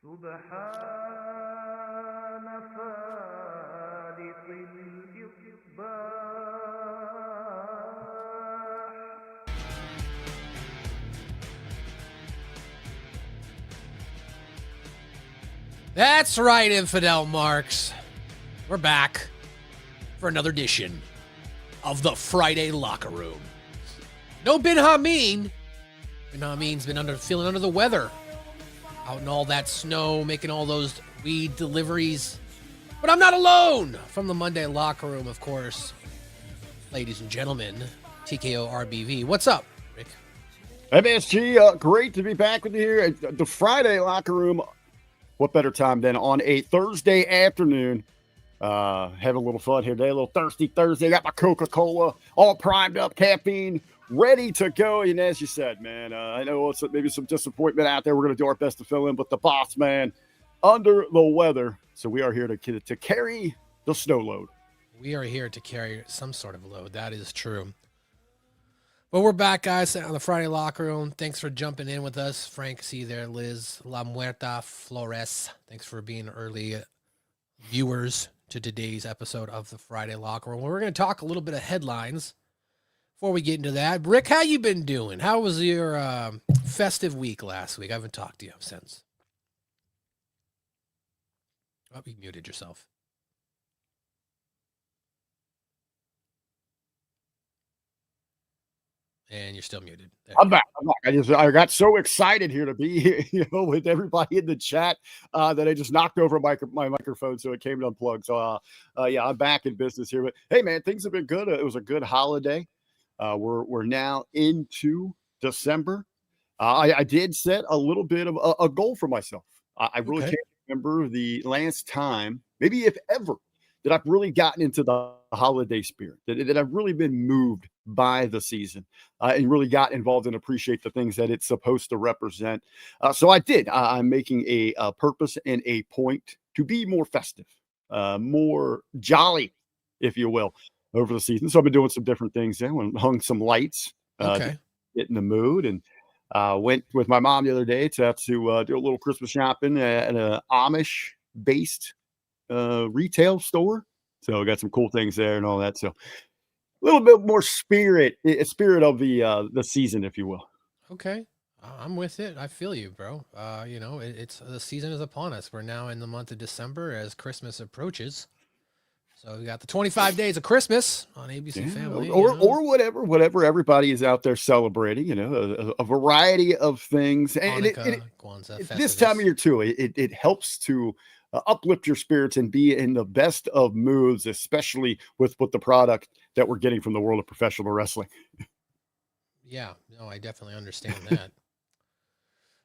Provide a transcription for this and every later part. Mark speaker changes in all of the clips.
Speaker 1: سبحان فالق الإصباح.
Speaker 2: That's right, Infidel Marks. We're back for another edition of the Friday Locker Room. No Ben Hameen. Ben Hameen's been feeling under the weather. Out in all that snow, making all those weed deliveries. But I'm not alone. From the Monday Locker Room, of course. Ladies and gentlemen, TKO RBV. What's up, Rick?
Speaker 3: MSG, great to be back with you here at the Friday Locker Room. What better time than on a Thursday afternoon? Have a little fun here today, a little thirsty Thursday. Got my Coca-Cola all primed up, caffeine ready to go. And as you said, man, I know it's maybe some disappointment out there. We're going to do our best to fill in, but the boss man under the weather. So we are here to carry the snow load.
Speaker 2: We are here to carry some sort of load. That is true. But we're back, guys, on the Friday Locker Room. Thanks for jumping in with us. Frank, see there, Liz, La Muerta Flores. Thanks for being early viewers to today's episode of the Friday Locker Room. We're going to talk a little bit of headlines before we get into that. Rick, how you been doing? How was your festive week last week? I haven't talked to you since. Oh, you muted yourself. And you're still muted.
Speaker 3: I'm back. I got so excited here to be here, with everybody in the chat that I just knocked over my microphone, so it came unplugged. So, yeah, I'm back in business here. But hey, man, things have been good. It was a good holiday. We're now into December. I did set a little bit of a goal for myself. I really can't remember the last time, maybe if ever, that I've really gotten into the holiday spirit, that I've really been moved by the season and really got involved and appreciate the things that it's supposed to represent. So I did. I'm making a purpose and a point to be more festive, more jolly, if you will, over the season. So I've been doing some different things there. Hung some lights, to get in the mood, and went with my mom the other day to do a little Christmas shopping at an Amish-based retail store. So I got some cool things there and all that. So a little bit more spirit of the season, if you will.
Speaker 2: Okay. I'm with it. I feel you, bro. It's the season is upon us. We're now in the month of December as Christmas approaches. So we got the 25 days of Christmas on ABC Family.
Speaker 3: Or whatever everybody is out there celebrating, a variety of things. And
Speaker 2: Kwanzaa,
Speaker 3: this time of year too, it helps to uplift your spirits and be in the best of moods, especially with the product that we're getting from the world of professional wrestling.
Speaker 2: Yeah, no, I definitely understand that.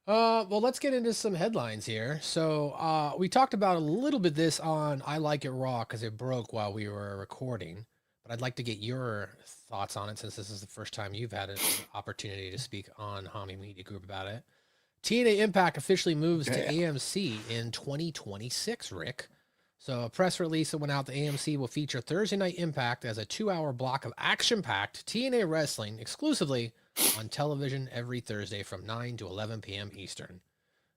Speaker 2: Well, let's get into some headlines here. So we talked about a little bit this on I Like It Raw because it broke while we were recording. But I'd like to get your thoughts on it since this is the first time you've had an opportunity to speak on Hami Media Group about it. TNA Impact officially moves to AMC in 2026, Rick. So a press release that went out, the AMC will feature Thursday Night Impact as a 2-hour block of action-packed TNA wrestling exclusively on television every Thursday from 9 to 11 p.m. Eastern.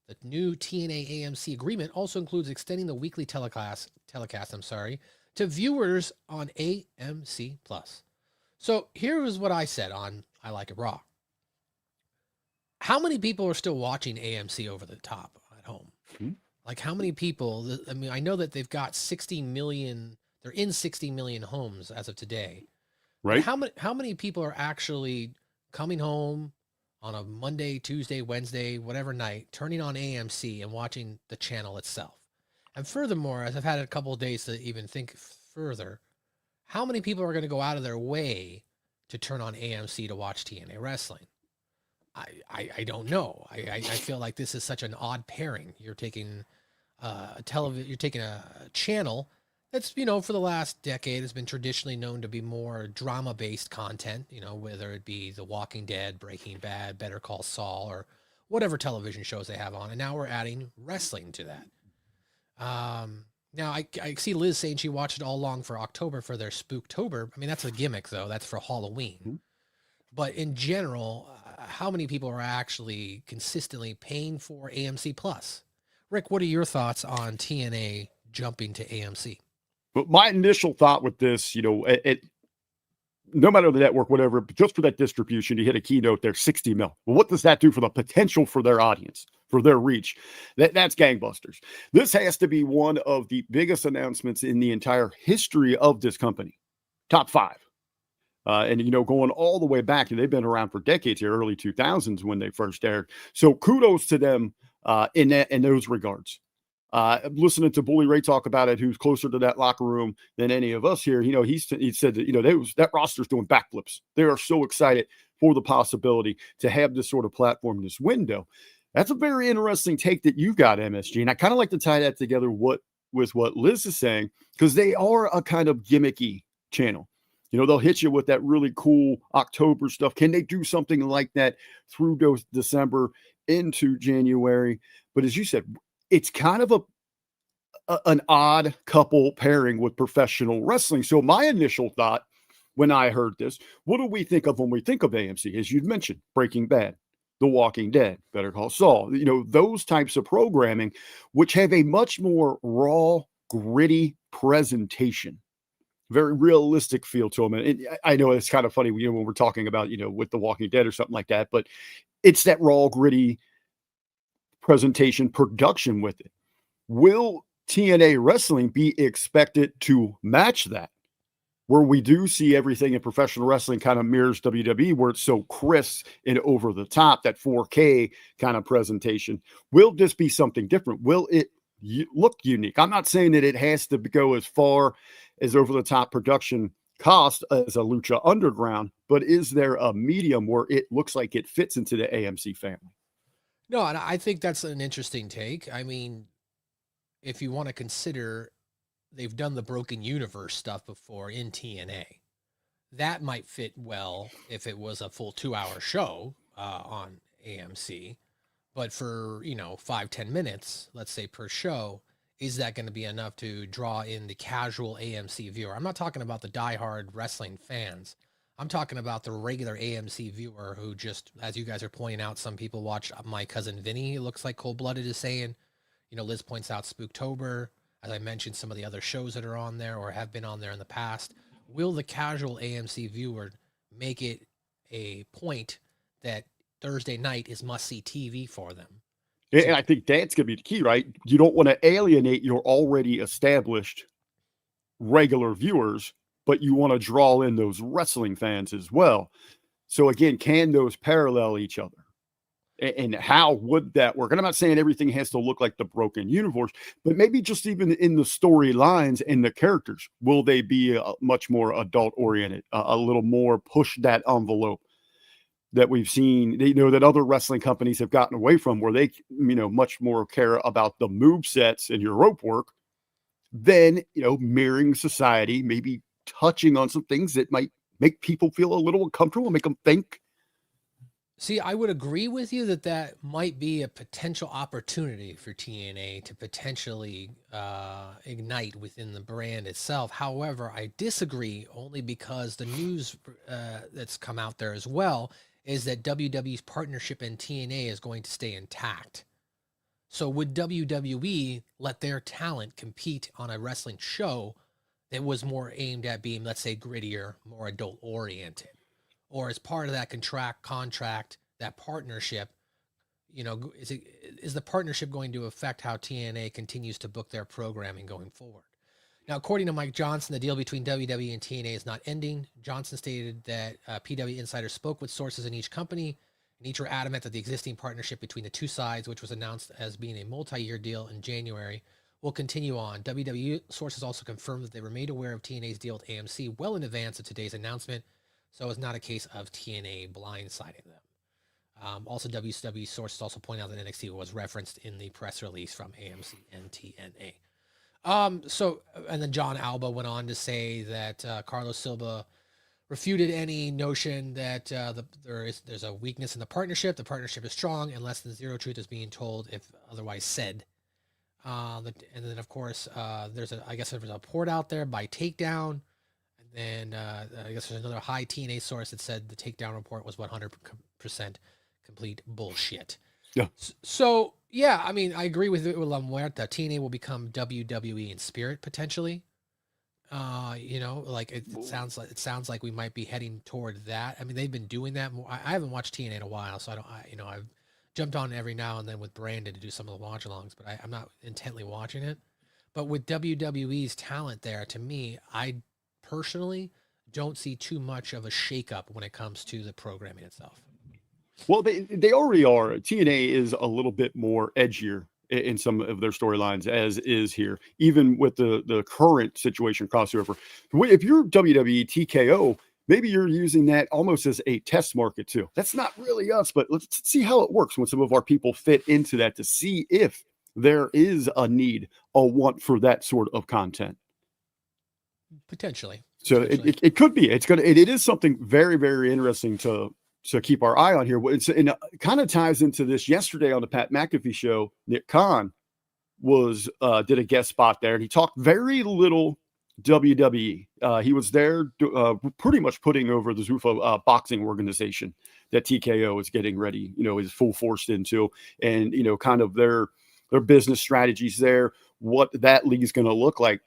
Speaker 2: The new TNA AMC agreement also includes extending the weekly telecast to viewers on AMC+. So here is what I said on I Like It Raw. How many people are still watching AMC over the top at home? Mm-hmm. Like how many people? I mean, I know that they've got 60 million. They're in 60 million homes as of today.
Speaker 3: Right.
Speaker 2: How many people are actually coming home on a Monday, Tuesday, Wednesday, whatever night, turning on AMC and watching the channel itself? And furthermore, as I've had a couple of days to even think further, how many people are going to go out of their way to turn on AMC to watch TNA wrestling? I don't know. I feel like this is such an odd pairing. You're taking you're taking a channel that's, for the last decade has been traditionally known to be more drama-based content, whether it be The Walking Dead, Breaking Bad, Better Call Saul, or whatever television shows they have on. And now we're adding wrestling to that. Now I see Liz saying she watched it all along for October for their Spooktober. I mean, that's a gimmick though. That's for Halloween. Mm-hmm. But in general, how many people are actually consistently paying for AMC Plus? Rick, what are your thoughts on TNA jumping to AMC?
Speaker 3: But my initial thought with this, no matter the network, whatever, but just for that distribution, you hit a keynote there, 60 mil. Well, what does that do for the potential for their audience, for their reach? That's gangbusters. This has to be one of the biggest announcements in the entire history of this company. Top 5. And going all the way back, they've been around for decades here, early 2000s when they first aired. So kudos to them in those regards. Listening to Bully Ray talk about it, who's closer to that locker room than any of us here, he said that, that roster's doing backflips. They are so excited for the possibility to have this sort of platform, this window. That's a very interesting take that you've got, MSG. And I kind of like to tie that together with what Liz is saying, because they are a kind of gimmicky channel. They'll hit you with that really cool October stuff. Can they do something like that through December into January? But as you said, it's kind of an odd couple pairing with professional wrestling. So my initial thought when I heard this, what do we think of when we think of AMC? As you'd mentioned, Breaking Bad, The Walking Dead, Better Call Saul, those types of programming, which have a much more raw, gritty presentation, very realistic feel to them. And I know it's kind of funny, when we're talking about, with The Walking Dead or something like that, but it's that raw, gritty presentation production with it. Will TNA Wrestling be expected to match that, where we do see everything in professional wrestling kind of mirrors WWE, where it's so crisp and over the top, that 4K kind of presentation? Will this be something different? Will it look unique? I'm not saying that it has to go as far as over the top production cost as a Lucha Underground, but is there a medium where it looks like it fits into the AMC family?
Speaker 2: No, and I think that's an interesting take. I mean, if you want to consider, they've done the Broken Universe stuff before in TNA. That might fit well if it was a full 2-hour show on AMC. But for, 5-10 minutes, let's say per show, is that going to be enough to draw in the casual AMC viewer? I'm not talking about the diehard wrestling fans. I'm talking about the regular AMC viewer who just, as you guys are pointing out, some people watch My Cousin Vinny. It looks like Cold Blooded is saying. Liz points out Spooktober. As I mentioned, some of the other shows that are on there or have been on there in the past. Will the casual AMC viewer make it a point that Thursday night is must-see TV for them?
Speaker 3: And I think that's going to be the key, right? You don't want to alienate your already established regular viewers, but you want to draw in those wrestling fans as well. So again, can those parallel each other? And how would that work? And I'm not saying everything has to look like the Broken Universe, but maybe just even in the storylines and the characters, will they be much more adult oriented, a little more push that envelope that we've seen, that other wrestling companies have gotten away from, where they, much more care about the move sets and your rope work than, mirroring society, maybe touching on some things that might make people feel a little uncomfortable, make them think.
Speaker 2: See, I would agree with you that might be a potential opportunity for TNA to potentially ignite within the brand itself. However, I disagree only because the news that's come out there as well is that WWE's partnership in TNA is going to stay intact. So would WWE let their talent compete on a wrestling show that was more aimed at being, let's say, grittier, more adult oriented? Or as part of that contract, that partnership, is the partnership going to affect how TNA continues to book their programming going forward? Now, according to Mike Johnson, the deal between WWE and TNA is not ending. Johnson stated that PW Insider spoke with sources in each company, and each were adamant that the existing partnership between the two sides, which was announced as being a multi-year deal in January, will continue on. WWE sources also confirmed that they were made aware of TNA's deal with AMC well in advance of today's announcement, so it's not a case of TNA blindsiding them. Also, WCW sources also point out that NXT was referenced in the press release from AMC and TNA. And then John Alba went on to say that Carlos Silva refuted any notion that there's a weakness in the partnership. The partnership is strong and less than zero truth is being told if otherwise said. And then, of course, there was a report out there by Takedown. And I guess there's another high TNA source that said the Takedown report was 100% complete bullshit.
Speaker 3: Yeah.
Speaker 2: So yeah, I mean, I agree with La Muerta. TNA will become WWE in spirit potentially. Like it sounds like we might be heading toward that. I mean, they've been doing that more. I haven't watched TNA in a while, so I've jumped on every now and then with Brandon to do some of the watch alongs, but I'm not intently watching it. But with WWE's talent there, to me, I personally don't see too much of a shakeup when it comes to the programming itself.
Speaker 3: Well, they already are. TNA is a little bit more edgier in some of their storylines, as is here, even with the current situation crossover. If you're WWE TKO, maybe you're using that almost as a test market too. That's not really us, but let's see how it works when some of our people fit into that to see if there is a need, a want for that sort of content.
Speaker 2: Potentially.
Speaker 3: So it could be. It is something very, very interesting to keep our eye on here. And it kind of ties into this. Yesterday on the Pat McAfee show, Nick Khan did a guest spot there, and he talked very little WWE. He was there pretty much putting over the Zuffa boxing organization that TKO is getting ready, is full forced into, and, kind of their business strategies there, what that league is going to look like.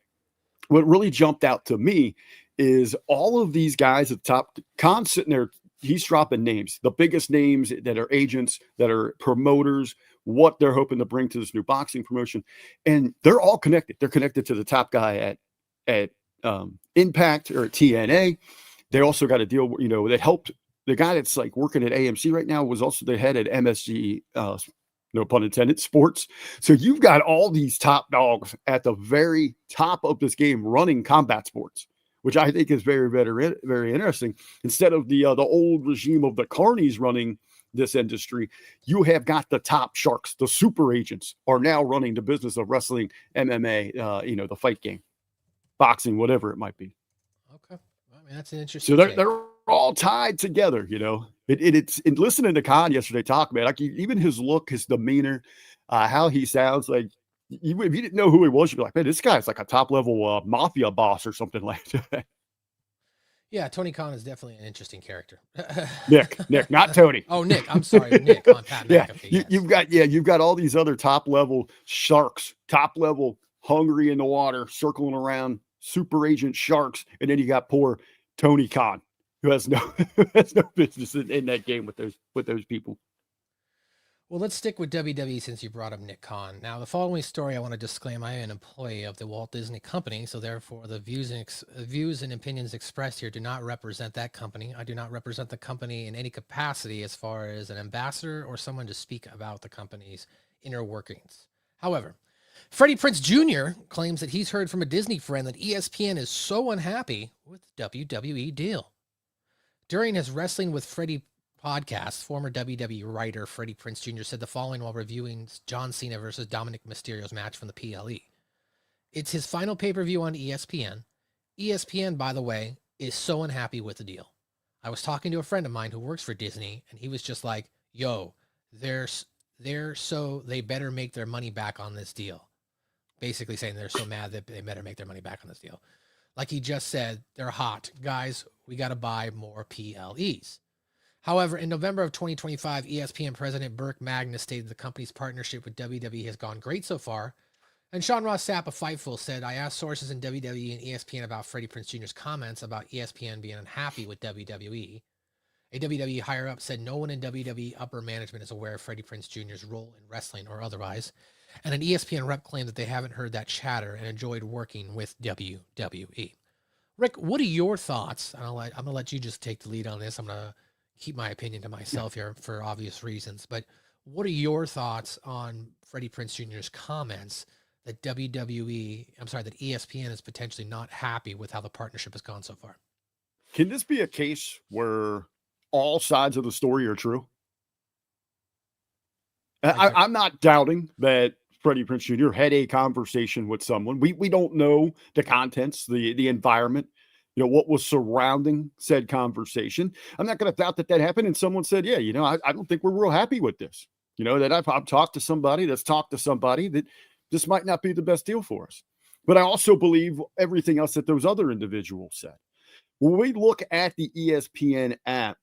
Speaker 3: What really jumped out to me is all of these guys at the top. Khan sitting there, he's dropping names, the biggest names that are agents, that are promoters, what they're hoping to bring to this new boxing promotion. And they're all connected. They're connected to the top guy at Impact or at TNA. They also got a deal, that helped. The guy that's like working at AMC right now was also the head at MSG, no pun intended, sports. So you've got all these top dogs at the very top of this game running combat sports, which I think is very, very, very interesting. Instead of the old regime of the carnies running this industry, you have got the top sharks. The super agents are now running the business of wrestling, MMA, the fight game, boxing, whatever it might be.
Speaker 2: Okay, I mean, that's an interesting.
Speaker 3: So they're all tied together. It's in listening to Khan yesterday talk, man. Like even his look, his demeanor, how he sounds like. If you didn't know who he was, you'd be like, man, this guy's like a top level mafia boss or something like that.
Speaker 2: Yeah, Tony Khan is definitely an interesting character.
Speaker 3: Nick, not Tony.
Speaker 2: Oh, Nick. I'm sorry, Nick on Pat McAfee.
Speaker 3: Yes. You've got all these other top level sharks, top level hungry in the water, circling around, super agent sharks, and then you got poor Tony Khan, who has no business in that game with those people.
Speaker 2: Well, let's stick with WWE since you brought up Nick Khan. Now, the following story, I want to disclaim I am an employee of the Walt Disney Company, so therefore the views and opinions expressed here do not represent that company. I do not represent the company in any capacity as far as an ambassador or someone to speak about the company's inner workings. However, Freddie Prinze Jr. claims that he's heard from a Disney friend that ESPN is so unhappy with the WWE deal. During his Wrestling with Freddie podcast, former WWE writer Freddie Prinze Jr. said the following while reviewing John Cena versus Dominic Mysterio's match from the PLE. It's his final pay-per-view on ESPN. ESPN, by the way, is so unhappy with the deal. I was talking to a friend of mine who works for Disney, and he was just like, yo, they're so they better make their money back on this deal. Basically saying they're so mad that they better make their money back on this deal. Like he just said, they're hot. Guys, we got to buy more PLEs. However, in November of 2025, ESPN President Burke Magnus stated the company's partnership with WWE has gone great so far. And Sean Ross Sapp of Fightful said, I asked sources in WWE and ESPN about Freddie Prinze Jr.'s comments about ESPN being unhappy with WWE. A WWE higher-up said no one in WWE upper management is aware of Freddie Prinze Jr.'s role in wrestling or otherwise. And an ESPN rep claimed that they haven't heard that chatter and enjoyed working with WWE. Rick, what are your thoughts? I'm going to let you just take the lead on this. I'm going to keep my opinion to myself here for obvious reasons, but what are your thoughts on Freddie Prinze Jr.'s comments that that ESPN is potentially not happy with how the partnership has gone so far?
Speaker 3: Can this be a case where all sides of the story are true? I'm not doubting that Freddie Prinze Jr. had a conversation with someone. We don't know the contents, the environment, what was surrounding said conversation. I'm not going to doubt that happened. And someone said, yeah, I don't think we're real happy with this. That I've talked to somebody that's talked to somebody that this might not be the best deal for us. But I also believe everything else that those other individuals said. When we look at the ESPN app,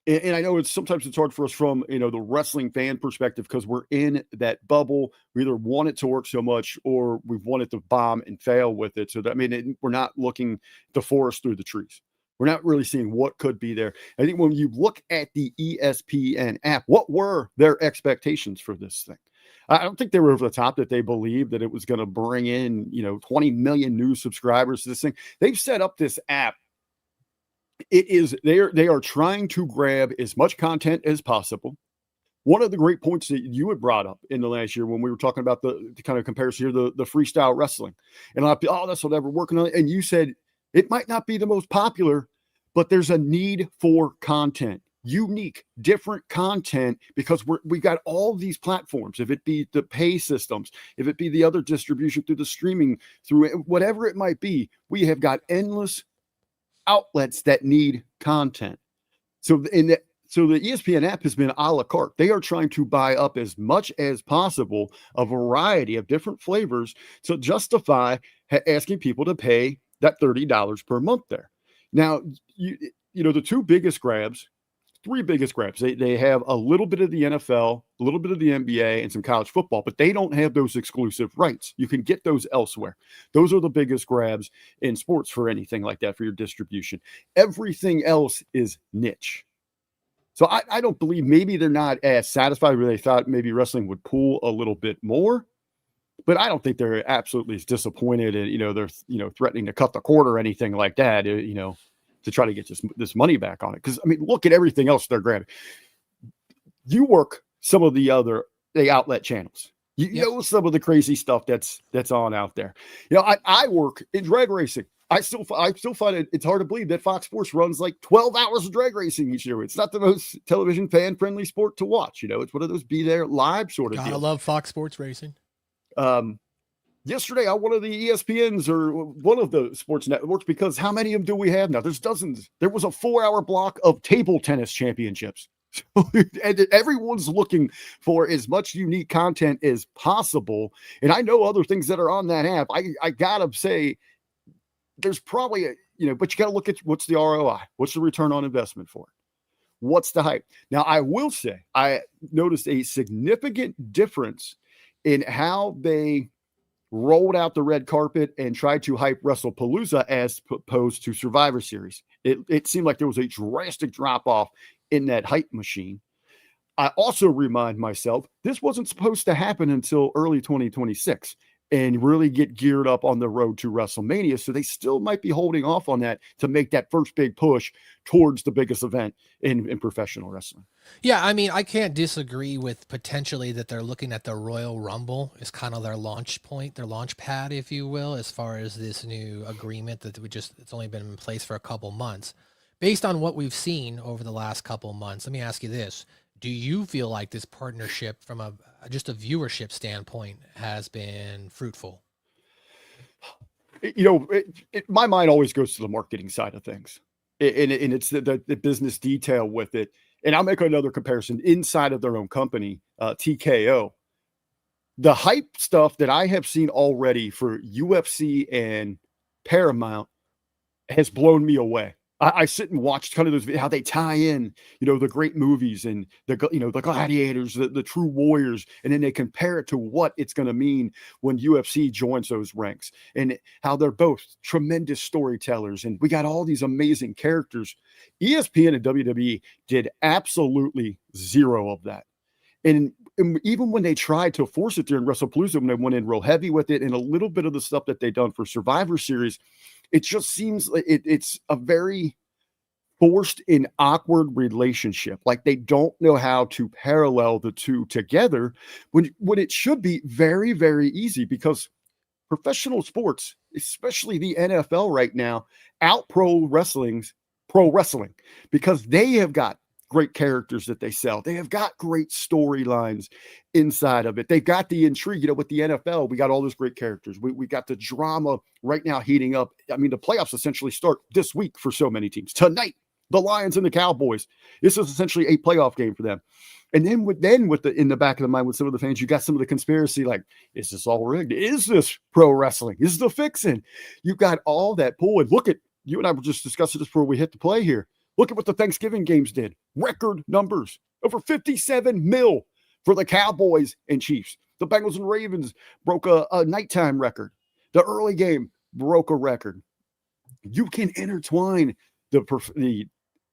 Speaker 3: And I know sometimes it's hard for us from, the wrestling fan perspective because we're in that bubble. We either want it to work so much or we want it to bomb and fail with it. So that, we're not looking the forest through the trees. We're not really seeing what could be there. I think when you look at the ESPN app, what were their expectations for this thing? I don't think they were over the top that they believed that it was going to bring in, 20 million new subscribers to this thing. They've set up this app. They are trying to grab as much content as possible. One of the great points that you had brought up in the last year when we were talking about the kind of comparison here, the freestyle wrestling, and that's what we're working on. And you said it might not be the most popular, but there's a need for content, unique, different content, because we got all these platforms. If it be the pay systems, if it be the other distribution through the streaming, through whatever it might be, we have got endless outlets that need content. So the ESPN app has been a la carte. They are trying to buy up as much as possible a variety of different flavors to justify asking people to pay that $30 per month there. Now, the three biggest grabs, they have a little bit of the NFL, a little bit of the NBA, and some college football, but they don't have those exclusive rights. You can get those elsewhere. Those are the biggest grabs in sports for anything like that for your distribution. Everything else is niche. So I don't believe, maybe they're not as satisfied where they thought maybe wrestling would pull a little bit more, but I don't think they're absolutely as disappointed and, they're, threatening to cut the cord or anything like that, to try to get this money back on it. Because, look at everything else they're grabbing. You work some of the outlet channels. You know some of the crazy stuff that's on out there. I work in drag racing. I still find it's hard to believe that Fox Sports runs like 12 hours of drag racing each year. It's not the most television fan-friendly sport to watch. It's one of those be there live sort of
Speaker 4: Gotta
Speaker 3: deals.
Speaker 4: love Fox Sports Racing.
Speaker 3: Yesterday on one of the ESPNs or one of the sports networks, because how many of them do we have now? There's dozens. There was a 4-hour block of table tennis championships. And everyone's looking for as much unique content as possible. And I know other things that are on that app. I gotta say, there's probably but you got to look at what's the ROI, what's the return on investment for it, what's the hype. Now, I will say I noticed a significant difference in how they rolled out the red carpet and tried to hype WrestlePalooza as opposed to Survivor Series. It seemed like there was a drastic drop off in that hype machine. I also remind myself this wasn't supposed to happen until early 2026 and really get geared up on the road to WrestleMania. So they still might be holding off on that to make that first big push towards the biggest event in professional wrestling.
Speaker 2: Yeah, I can't disagree with potentially that they're looking at the Royal Rumble as kind of their launch point, their launch pad, if you will, as far as this new agreement that it's only been in place for a couple months. Based on what we've seen over the last couple months, let me ask you this. Do you feel like this partnership from just a viewership standpoint has been fruitful?
Speaker 3: My mind always goes to the marketing side of things. And it's the business detail with it. And I'll make another comparison inside of their own company, TKO. The hype stuff that I have seen already for UFC and Paramount has blown me away. I sit and watch kind of those, how they tie in, the great movies and the gladiators, the true warriors, and then they compare it to what it's going to mean when UFC joins those ranks and how they're both tremendous storytellers. And we got all these amazing characters. ESPN and WWE did absolutely zero of that. And even when they tried to force it during WrestlePalooza, when they went in real heavy with it and a little bit of the stuff that they done for Survivor Series, it just seems like it's a very forced and awkward relationship. Like they don't know how to parallel the two together when it should be very, very easy, because professional sports, especially the NFL right now, out pro wrestling because they have got great characters that they sell. They have got great storylines inside of it. They've got the intrigue. With the NFL, we got all those great characters. We got the drama right now heating up. The playoffs essentially start this week for so many teams. Tonight, the Lions and the Cowboys. This is essentially a playoff game for them. And then with in the back of the mind with some of the fans, you got some of the conspiracy, like, is this all rigged? Is this pro wrestling? Is the fixing? You got all that pull. And look at, you and I were just discussing this before we hit the play here. Look at what the Thanksgiving games did. Record numbers. Over 57 mil for the Cowboys and Chiefs. The Bengals and Ravens broke a nighttime record. The early game broke a record. You can intertwine the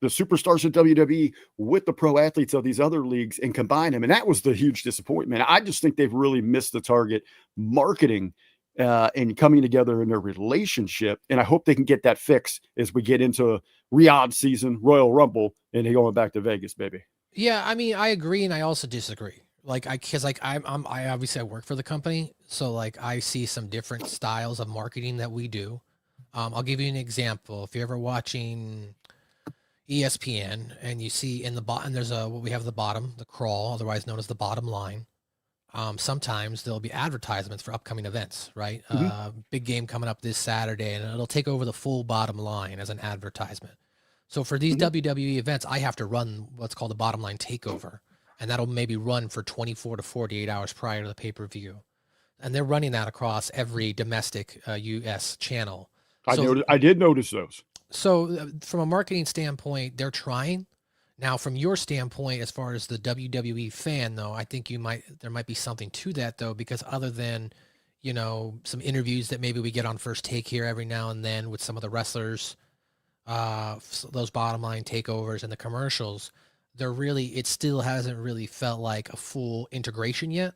Speaker 3: superstars of WWE with the pro athletes of these other leagues and combine them. And that was the huge disappointment. I just think they've really missed the target marketing and coming together in their relationship. And I hope they can get that fix as we get into Riyadh season, Royal Rumble, and they're going back to Vegas, baby.
Speaker 2: Yeah, I mean, I agree and I also disagree. Because I obviously I work for the company, so like I see some different styles of marketing that we do. I'll give you an example. If you're ever watching ESPN and you see in the bottom, there's what we have at the bottom, the crawl, otherwise known as the bottom line. Sometimes there'll be advertisements for upcoming events, right? Big game coming up this Saturday, and it'll take over the full bottom line as an advertisement. So for these WWE events, I have to run what's called a bottom line takeover, and that'll maybe run for 24 to 48 hours prior to the pay-per-view. And they're running that across every domestic US channel.
Speaker 3: I did notice those.
Speaker 2: So from a marketing standpoint, they're trying. Now, from your standpoint, as far as the WWE fan, though, I think there might be something to that, though, because other than, some interviews that maybe we get on First Take here every now and then with some of the wrestlers, those bottom line takeovers and the commercials, it still hasn't really felt like a full integration yet.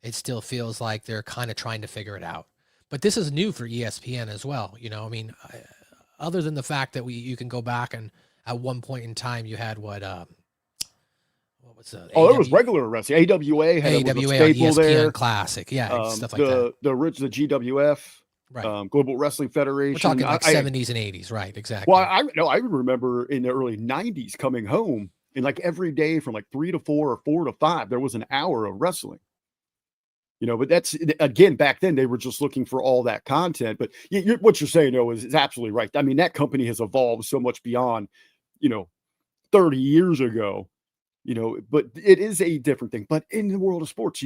Speaker 2: It still feels like they're kind of trying to figure it out. But this is new for ESPN as well. Other than the fact that you can go back and at one point in time you had what was that?
Speaker 3: Oh, it was regular wrestling. AWA had
Speaker 2: AWA
Speaker 3: a
Speaker 2: on
Speaker 3: staple
Speaker 2: ESPN
Speaker 3: there.
Speaker 2: Classic, yeah, stuff like that.
Speaker 3: The GWF,
Speaker 2: right.
Speaker 3: Global Wrestling Federation.
Speaker 2: We're talking like 70s and 80s, right? Exactly.
Speaker 3: Well, I remember in the early 90s coming home and like every day from like 3 to 4 or 4 to 5, there was an hour of wrestling. But that's, again, back then they were just looking for all that content. But what you're saying, though, is absolutely right. I mean, that company has evolved so much beyond, 30 years ago, but it is a different thing. But in the world of sports,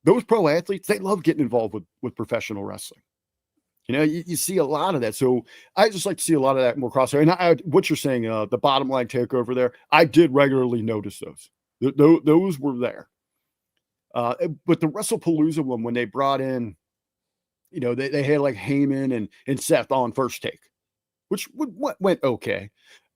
Speaker 3: those pro athletes, they love getting involved with professional wrestling. You see a lot of that. So I just like to see a lot of that more crossover. And what you're saying, the bottom line takeover there, I did regularly notice those. Those were there. But the WrestlePalooza one, when they brought in, they had like Heyman and Seth on First Take, which went okay.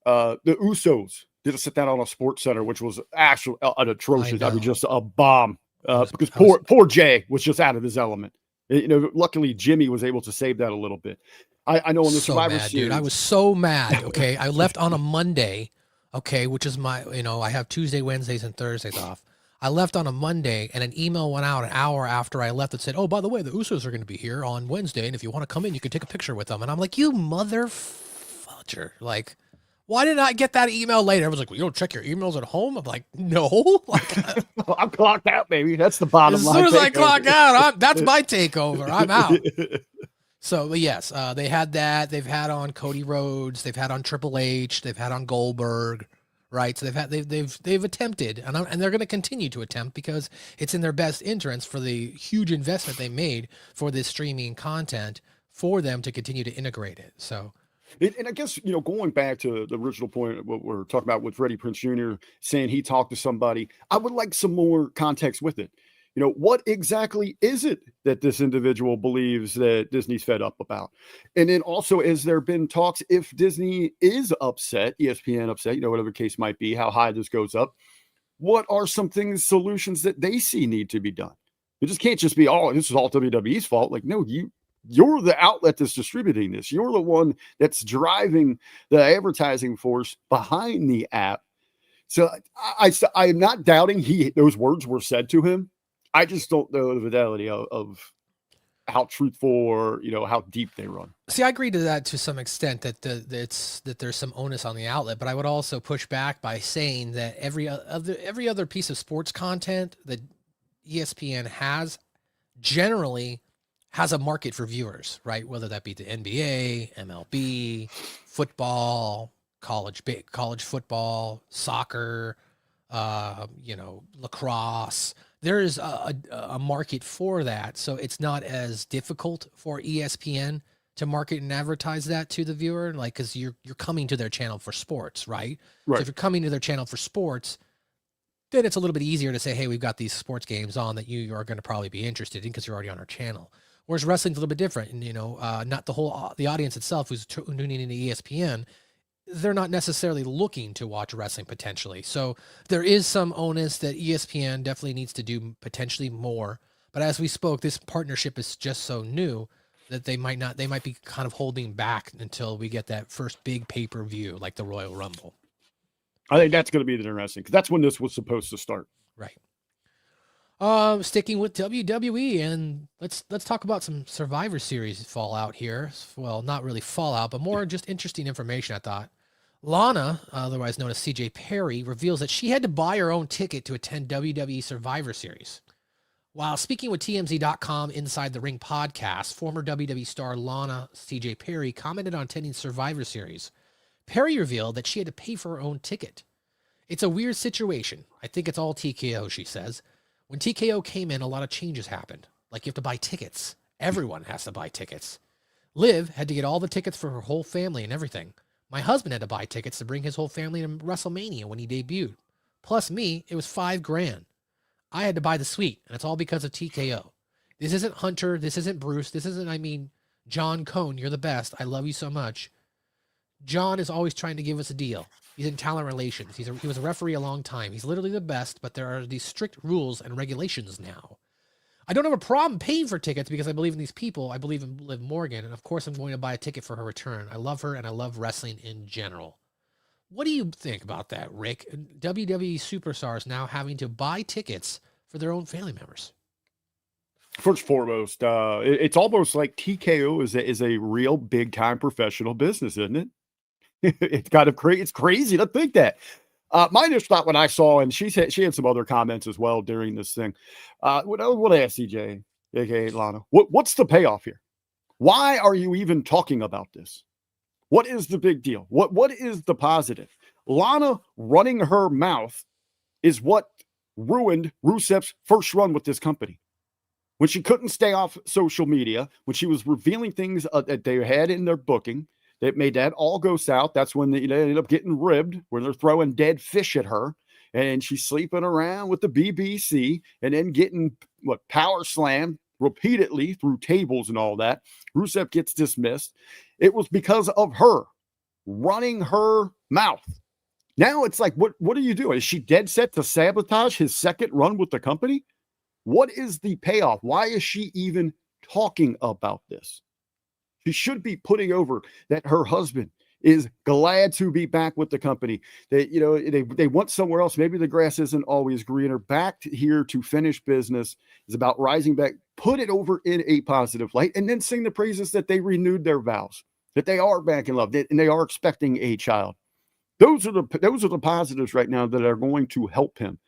Speaker 3: The Usos did a sit down on a Sports Center, which was actually an atrocious. I mean, just a bomb. Because poor Jay was just out of his element. Luckily Jimmy was able to save that a little bit. I know on the Survivor Series,
Speaker 2: dude, I was so mad. Okay, I left on a Monday. Okay, which is my, I have Tuesday, Wednesdays, and Thursdays off. I left on a Monday, and an email went out an hour after I left that said, "Oh, by the way, the Usos are going to be here on Wednesday, and if you want to come in, you can take a picture with them." And I'm like, "You motherfucker! Like, why did I get that email later?" Everyone's like, "Well, you don't check your emails at home." I'm like, "No." Like,
Speaker 3: I'm clocked out, baby. That's the bottom line.
Speaker 2: As soon as I clock out, that's my takeover. I'm out. So, but yes, they had that. They've had on Cody Rhodes. They've had on Triple H. They've had on Goldberg. Right, so they've attempted, and they're going to continue to attempt because it's in their best interest for the huge investment they made for this streaming content for them to continue to integrate it. So,
Speaker 3: and I guess going back to the original point of what we're talking about with Freddie Prinze Jr. saying he talked to somebody, I would like some more context with it. What exactly is it that this individual believes that Disney's fed up about? And then also, has there been talks if Disney is upset, ESPN upset, whatever the case might be, how high this goes up, what are some solutions that they see need to be done? It just can't just be, oh, this is all WWE's fault. Like, no, you're the outlet that's distributing this. You're the one that's driving the advertising force behind the app. So I am not doubting those words were said to him. I just don't know the fidelity of how truthful or how deep they run.
Speaker 2: See, I agree to that to some extent that that there's some onus on the outlet, but I would also push back by saying that every other piece of sports content that ESPN has generally has a market for viewers, right? Whether that be the NBA, MLB, football, college football, soccer, lacrosse. There is a market for that, so it's not as difficult for ESPN to market and advertise that to the viewer, like, because you're coming to their channel for sports, right? So
Speaker 3: Right.
Speaker 2: if you're coming to their channel for sports, then it's a little bit easier to say, hey, we've got these sports games on that you are going to probably be interested in because you're already on our channel. Whereas wrestling's a little bit different, and not the audience itself who's tuning into ESPN, they're not necessarily looking to watch wrestling potentially. So there is some onus that ESPN definitely needs to do potentially more. But as we spoke, this partnership is just so new that they might be kind of holding back until we get that first big pay-per-view like the Royal Rumble.
Speaker 3: I think that's going to be interesting because that's when this was supposed to start.
Speaker 2: Right. Sticking with WWE, and let's talk about some Survivor Series fallout here. Well, not really fallout, but more just interesting information, I thought. Lana, otherwise known as CJ Perry, reveals that she had to buy her own ticket to attend WWE Survivor Series. While speaking with TMZ.com Inside the Ring podcast, former WWE star Lana CJ Perry commented on attending Survivor Series. Perry revealed that she had to pay for her own ticket. It's a weird situation. I think it's all TKO, she says. When TKO came in, a lot of changes happened. Like you have to buy tickets. Everyone has to buy tickets. Liv had to get all the tickets for her whole family and everything. My husband had to buy tickets to bring his whole family to WrestleMania when he debuted. Plus me, it was $5,000. I had to buy the suite, and it's all because of TKO. This isn't Hunter. This isn't Bruce. This isn't, John Cone. You're the best. I love you so much. John is always trying to give us a deal. He's in talent relations. He was a referee a long time. He's literally the best, but there are these strict rules and regulations now. I don't have a problem paying for tickets because I believe in these people. I believe in Liv Morgan, and of course I'm going to buy a ticket for her return. I love her, and I love wrestling in general. What do you think about that, Rick? WWE superstars now having to buy tickets for their own family members.
Speaker 3: First and foremost, it's almost like TKO is a real big time professional business, isn't it? It's kind of crazy. It's crazy to think that. My initial thought when I saw, and she had some other comments as well during this thing. What I asked CJ, aka Lana, what's the payoff here? Why are you even talking about this? What is the big deal? What is the positive? Lana running her mouth is what ruined Rusev's first run with this company. When she couldn't stay off social media, when she was revealing things that they had in their booking, that made that all go south. That's when they ended up getting ribbed, where they're throwing dead fish at her, and she's sleeping around with the BBC, and then getting power slammed repeatedly through tables and all that. Rusev gets dismissed. It was because of her running her mouth. Now it's like, what are you doing? Is she dead set to sabotage his second run with the company? What is the payoff? Why is she even talking about this? She should be putting over that her husband is glad to be back with the company. That they want somewhere else. Maybe the grass isn't always greener. Back here to finish business is about rising back. Put it over in a positive light, and then sing the praises that they renewed their vows, that they are back in love, and they are expecting a child. Those are the positives right now that are going to help him,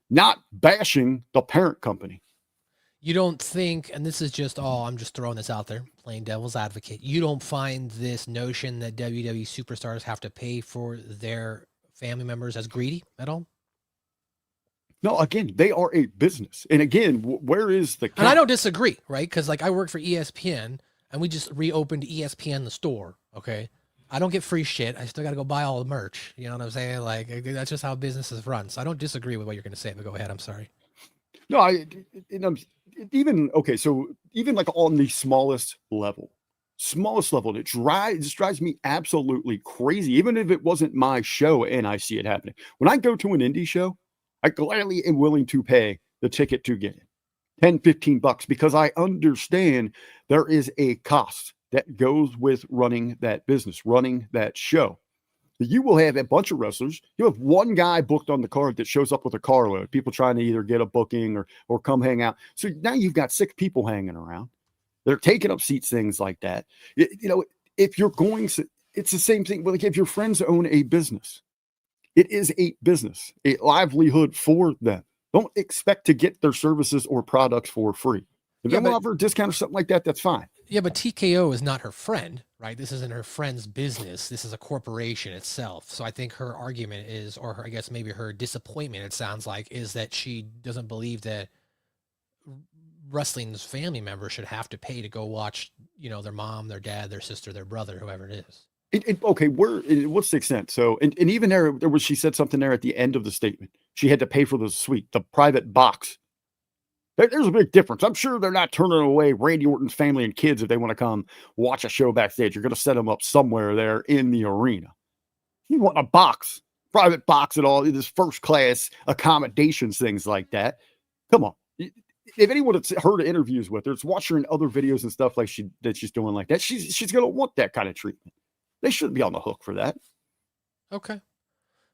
Speaker 3: not bashing the parent company.
Speaker 2: You don't think, and this is just I'm just throwing this out there, playing devil's advocate. You don't find this notion that WWE superstars have to pay for their family members as greedy at all?
Speaker 3: No, again, they are a business. And again, where is the...
Speaker 2: And I don't disagree, right? Because I work for ESPN, and we just reopened ESPN the store, okay? I don't get free shit. I still got to go buy all the merch. You know what I'm saying? Like, that's just how businesses run. So I don't disagree with what you're going to say, but go ahead. I'm sorry.
Speaker 3: No, even like on the smallest level, it just drives me absolutely crazy. Even if it wasn't my show and I see it happening. When I go to an indie show, I gladly am willing to pay the ticket to get in $10-15 because I understand there is a cost that goes with running that business, running that show. You will have a bunch of wrestlers. You have one guy booked on the card that shows up with a carload, people trying to either get a booking or come hang out. So now you've got 6 people hanging around. They're taking up seats, things like that. If you're going to, it's the same thing. Like if your friends own a business, it is a business, a livelihood for them. Don't expect to get their services or products for free. If they want to offer a discount or something like that, that's fine.
Speaker 2: Yeah, but TKO is not her friend, right? This isn't her friend's business. This is a corporation itself. So I think her argument is, or I guess maybe her disappointment, it sounds like, is that she doesn't believe that wrestling's family members should have to pay to go watch their mom, their dad, their sister, their brother, whoever it is.
Speaker 3: Okay, what's the extent? So, and even there was, she said something there at the end of the statement. She had to pay for the suite, the private box. There's a big difference. I'm sure they're not turning away Randy Orton's family and kids if they want to come watch a show backstage. You're going to set them up somewhere there in the arena. You want a box, private box and all this first class accommodations, things like that. Come on. If anyone that's heard interviews with her, it's watch her in other videos and stuff like that she's doing like that. She's going to want that kind of treatment. They shouldn't be on the hook for that.
Speaker 2: Okay.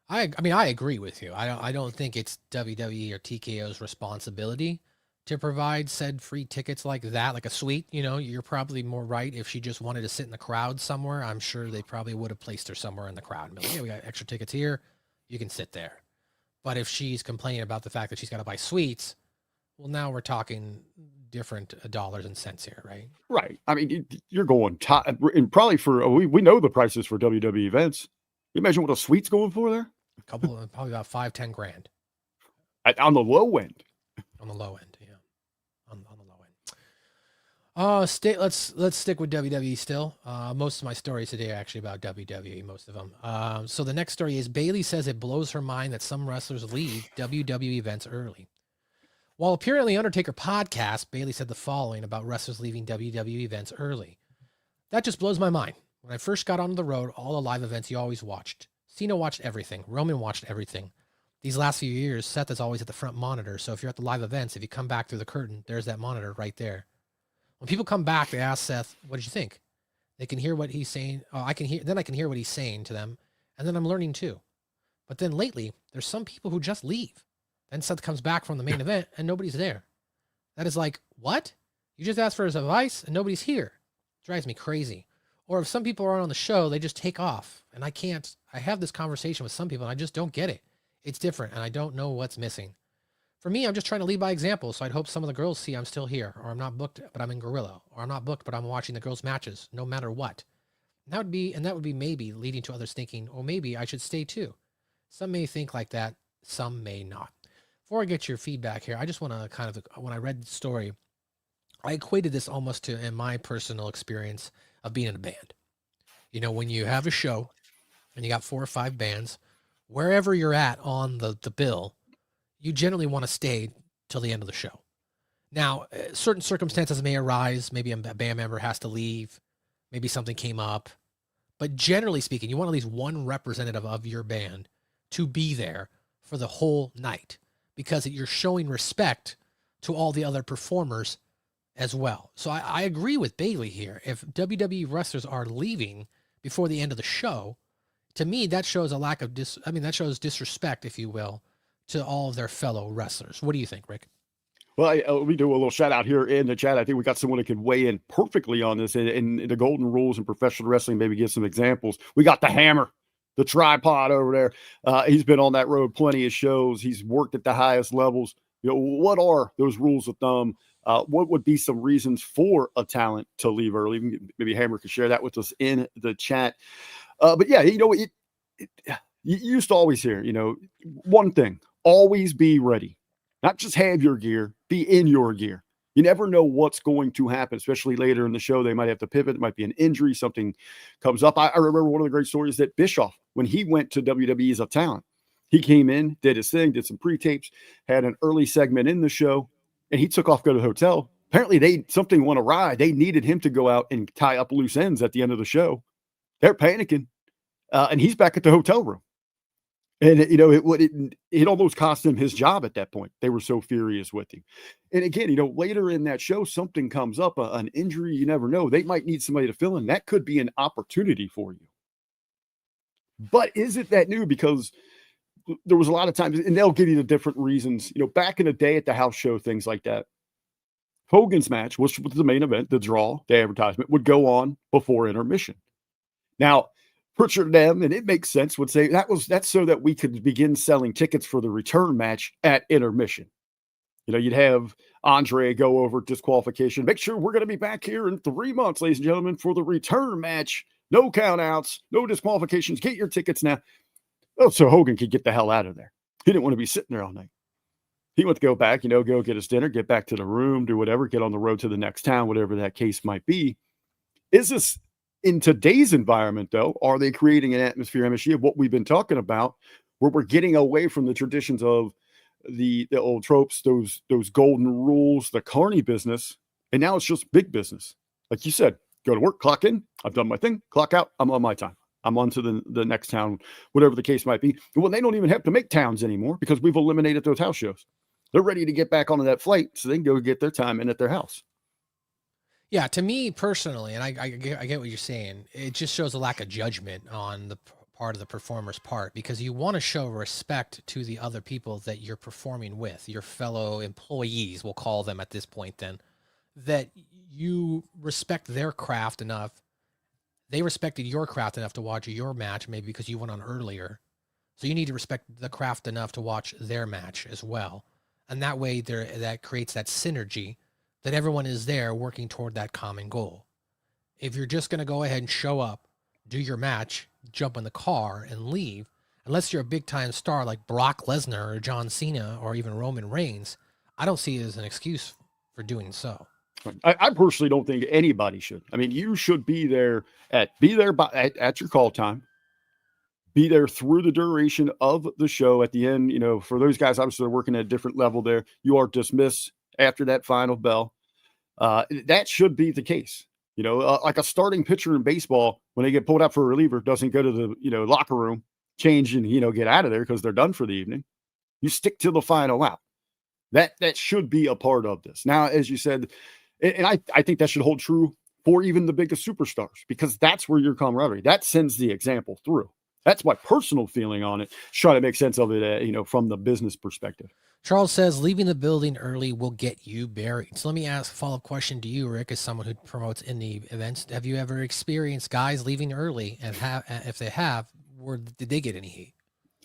Speaker 2: I mean, I agree with you. I don't think it's WWE or TKO's responsibility to provide said free tickets like that, like a suite. You're probably more right. If she just wanted to sit in the crowd somewhere, I'm sure they probably would have placed her somewhere in the crowd. Like, yeah, we got extra tickets here. You can sit there. But if she's complaining about the fact that she's got to buy suites, well, now we're talking different dollars and cents here, right?
Speaker 3: Right. I mean, you're going top, and probably for we know the prices for WWE events. You imagine what a suite's going for there?
Speaker 2: Probably about $5-10 grand
Speaker 3: on the low end.
Speaker 2: On the low end, yeah. On the low end. Let's stick with WWE still. Most of my stories today are actually about WWE, most of them. So the next story is Bayley says it blows her mind that some wrestlers leave WWE events early. While appearing on the Undertaker podcast, Bayley said the following about wrestlers leaving WWE events early. That just blows my mind. When I first got onto the road, all the live events you always watched. Cena watched everything. Roman watched everything. These last few years, Seth is always at the front monitor. So if you're at the live events, if you come back through the curtain, there's that monitor right there. When people come back, they ask Seth, what did you think? They can hear what he's saying. Oh, I can hear what he's saying to them. And then I'm learning too. But then lately, there's some people who just leave. Then Seth comes back from the main event and nobody's there. That is like, what? You just asked for his advice and nobody's here. It drives me crazy. Or if some people are on the show, they just take off. And I have this conversation with some people and I just don't get it. It's different and I don't know what's missing. For me, I'm just trying to lead by example. So I'd hope some of the girls see I'm still here, or I'm not booked, but I'm in Gorilla, or I'm not booked, but I'm watching the girls' matches, no matter what. And that would be maybe leading to others thinking, oh, maybe I should stay too. Some may think like that. Some may not. Before I get your feedback here, I just want to when I read the story, I equated this almost to in my personal experience of being in a band. When you have a show and you got 4 or 5 bands, wherever you're at on the bill, you generally want to stay till the end of the show. Now, certain circumstances may arise. Maybe a band member has to leave. Maybe something came up. But generally speaking, you want at least one representative of your band to be there for the whole night, because you're showing respect to all the other performers as well. So I agree with Bayley here. If WWE wrestlers are leaving before the end of the show, to me, that shows a lack of that shows disrespect, if you will, to all of their fellow wrestlers. What do you think, Rick?
Speaker 3: Well, we do a little shout out here in the chat. I think we got someone that can weigh in perfectly on this in the golden rules in professional wrestling, maybe give some examples. We got the Hammer, the tripod over there. He's been on that road, plenty of shows. He's worked at the highest levels. What are those rules of thumb? What would be some reasons for a talent to leave early? Maybe Hammer could share that with us in the chat. But yeah, you used to always hear, one thing, always be ready. Not just have your gear, be in your gear. You never know what's going to happen, especially later in the show. They might have to pivot. It might be an injury. Something comes up. I remember one of the great stories that Bischoff, when he went to WWE as a talent, he came in, did his thing, did some pre-tapes, had an early segment in the show, and he took off, go to the hotel. Apparently, something went awry. They needed him to go out and tie up loose ends at the end of the show. They're panicking, and he's back at the hotel room. And, it almost cost him his job at that point. They were so furious with him. And again, later in that show, something comes up, an injury, you never know. They might need somebody to fill in. That could be an opportunity for you. But is it that new? Because there was a lot of times, and they'll give you the different reasons, back in the day at the house show, things like that. Hogan's match, which was the main event, the draw, the advertisement, would go on before intermission. Now, Pritchard and them, and it makes sense, would say that's so that we could begin selling tickets for the return match at intermission. You'd have Andre go over disqualification. Make sure we're going to be back here in 3 months, ladies and gentlemen, for the return match. No countouts, no disqualifications. Get your tickets now. Oh, so Hogan could get the hell out of there. He didn't want to be sitting there all night. He wanted to go back, go get his dinner, get back to the room, do whatever, get on the road to the next town, whatever that case might be. Is this in today's environment, though? Are they creating an atmosphere, MSG, of what we've been talking about, where we're getting away from the traditions of the old tropes, those golden rules, the carny business, and now it's just big business? Like you said, go to work, clock in, I've done my thing, clock out, I'm on my time. I'm on to the next town, whatever the case might be. Well, they don't even have to make towns anymore because we've eliminated those house shows. They're ready to get back onto that flight so they can go get their time in at their house.
Speaker 2: Yeah, to me personally, and I get what you're saying, it just shows a lack of judgment on the part of the performer's part, because you want to show respect to the other people that you're performing with, your fellow employees, we'll call them at this point then, that you respect their craft enough. They respected your craft enough to watch your match, maybe because you went on earlier. So you need to respect the craft enough to watch their match as well. And that way that creates that synergy that everyone is there working toward that common goal. If you're just going to go ahead and show up, do your match, jump in the car and leave, unless you're a big time star like Brock Lesnar or John Cena or even Roman Reigns, I don't see it as an excuse for doing so.
Speaker 3: I personally don't think anybody should. I mean, you should be there at your call time. Be there through the duration of the show. At the end, for those guys, obviously they're working at a different level there. You are dismissed after that final bell. That should be the case. Like a starting pitcher in baseball, when they get pulled out for a reliever, doesn't go to the locker room, change and get out of there because they're done for the evening. You stick to the final out. That should be a part of this. Now, as you said, and I think that should hold true for even the biggest superstars, because that's where your camaraderie, that sends the example through. That's my personal feeling on it. Trying to make sense of it, from the business perspective.
Speaker 2: Charles says, leaving the building early will get you buried. So let me ask a follow-up question to you, Rick, as someone who promotes in the events. Have you ever experienced guys leaving early, and if they have, did they get any heat?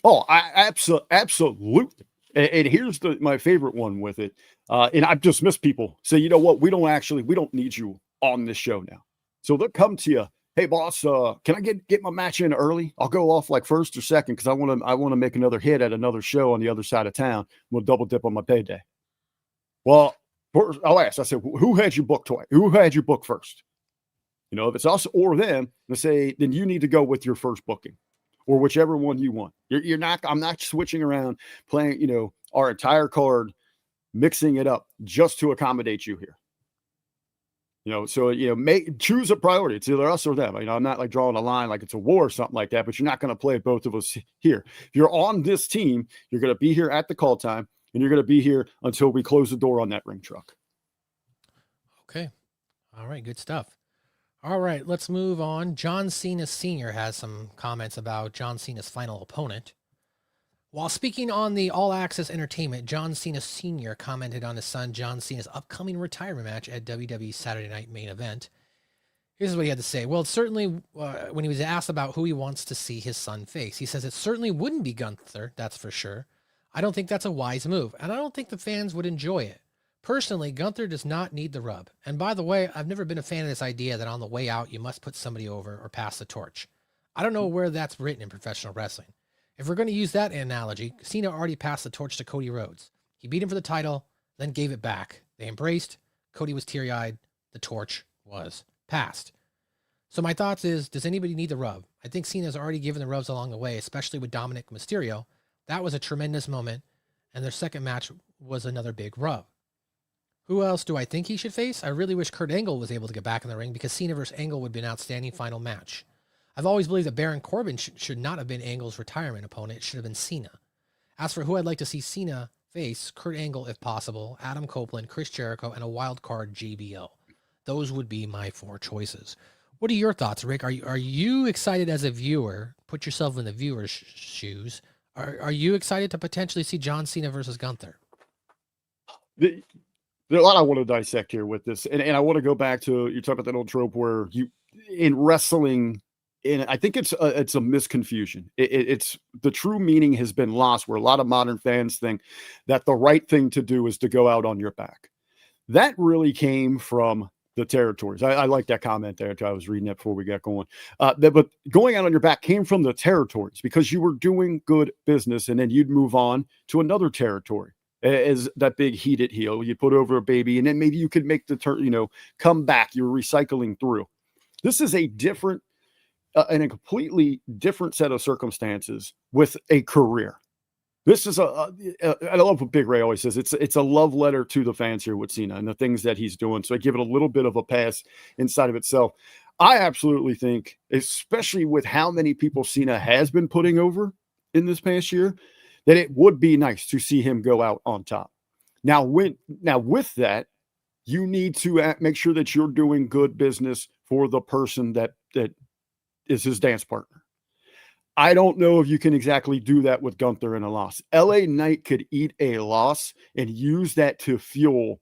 Speaker 3: Oh, absolutely. And here's my favorite one with it. And I've just missed people say, you know what? We don't need you on this show now. So they'll come to you. Hey boss, can I get my match in early? I'll go off like first or second because I want to make another hit at another show on the other side of town. We'll double dip on my payday. Well, I'll ask. I said, who had you booked twice? Who had you booked first? If it's us or them, they say then you need to go with your first booking, or whichever one you want. You're not. I'm not switching around playing. Our entire card, mixing it up just to accommodate you here. So, choose a priority. It's either us or them. I'm not like drawing a line like it's a war or something like that, but you're not going to play both of us here. If you're on this team, you're going to be here at the call time, and you're going to be here until we close the door on that ring truck.
Speaker 2: Okay. All right. Good stuff. All right. Let's move on. John Cena Sr. has some comments about John Cena's final opponent. While speaking on the All Access Entertainment, John Cena Sr. commented on his son John Cena's upcoming retirement match at WWE's Saturday Night Main Event. Here's what he had to say. Well, certainly, when he was asked about who he wants to see his son face, he says it certainly wouldn't be Gunther, that's for sure. I don't think that's a wise move, and I don't think the fans would enjoy it. Personally, Gunther does not need the rub. And by the way, I've never been a fan of this idea that on the way out, you must put somebody over or pass the torch. I don't know where that's written in professional wrestling. If we're going to use that analogy, Cena already passed the torch to Cody Rhodes. He beat him for the title, then gave it back. They embraced. Cody was teary-eyed. The torch was passed. So my thoughts is, does anybody need the rub? I think Cena's already given the rubs along the way, especially with Dominic Mysterio. That was a tremendous moment, and their second match was another big rub. Who else do I think he should face? I really wish Kurt Angle was able to get back in the ring, because Cena versus Angle would be an outstanding final match. I've always believed that Baron Corbin should not have been Angle's retirement opponent. It should have been Cena. As for who I'd like to see Cena face, Kurt Angle if possible, Adam Copeland, Chris Jericho, and a wild card JBL. Those would be my four choices. What are your thoughts, Rick? Are you excited as a viewer? Put yourself in the viewer's shoes. Are you excited to potentially see John Cena versus Gunther?
Speaker 3: There's a lot I want to dissect here with this, and I want to go back to, you talk about that old trope where in wrestling, and I think it's a misconfusion. It's the true meaning has been lost, where a lot of modern fans think that the right thing to do is to go out on your back. That really came from the territories. I like that comment there. I was reading that before we got going. But going out on your back came from the territories, because you were doing good business, and then you'd move on to another territory as that big heated heel. You put over a baby, and then maybe you could make the turn, come back. You're recycling through. This is a different and a completely different set of circumstances with a career. This is I love what Big Ray always says. It's a love letter to the fans here with Cena and the things that he's doing. So I give it a little bit of a pass inside of itself. I absolutely think, especially with how many people Cena has been putting over in this past year, that it would be nice to see him go out on top. Now with that, you need to make sure that you're doing good business for the person that is his dance partner. I don't know if you can exactly do that with Gunther in a loss. LA Knight could eat a loss and use that to fuel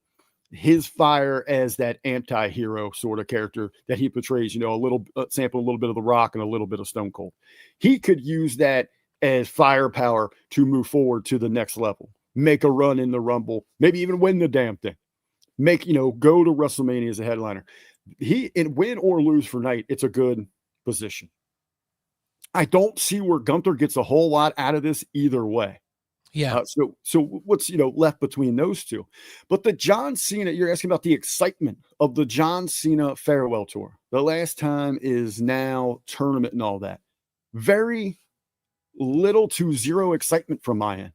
Speaker 3: his fire as that anti-hero sort of character that he portrays, a little sample, a little bit of The Rock and a little bit of Stone Cold. He could use that as firepower to move forward to the next level, make a run in the Rumble, maybe even win the damn thing, go to WrestleMania as a headliner. Win or lose for Knight, it's a good position. I don't see where Gunther gets a whole lot out of this either way.
Speaker 2: Yeah.
Speaker 3: So what's left between those two? But the John Cena, you're asking about the excitement of the John Cena farewell tour. The last time is now tournament and all that. Very little to zero excitement from my end.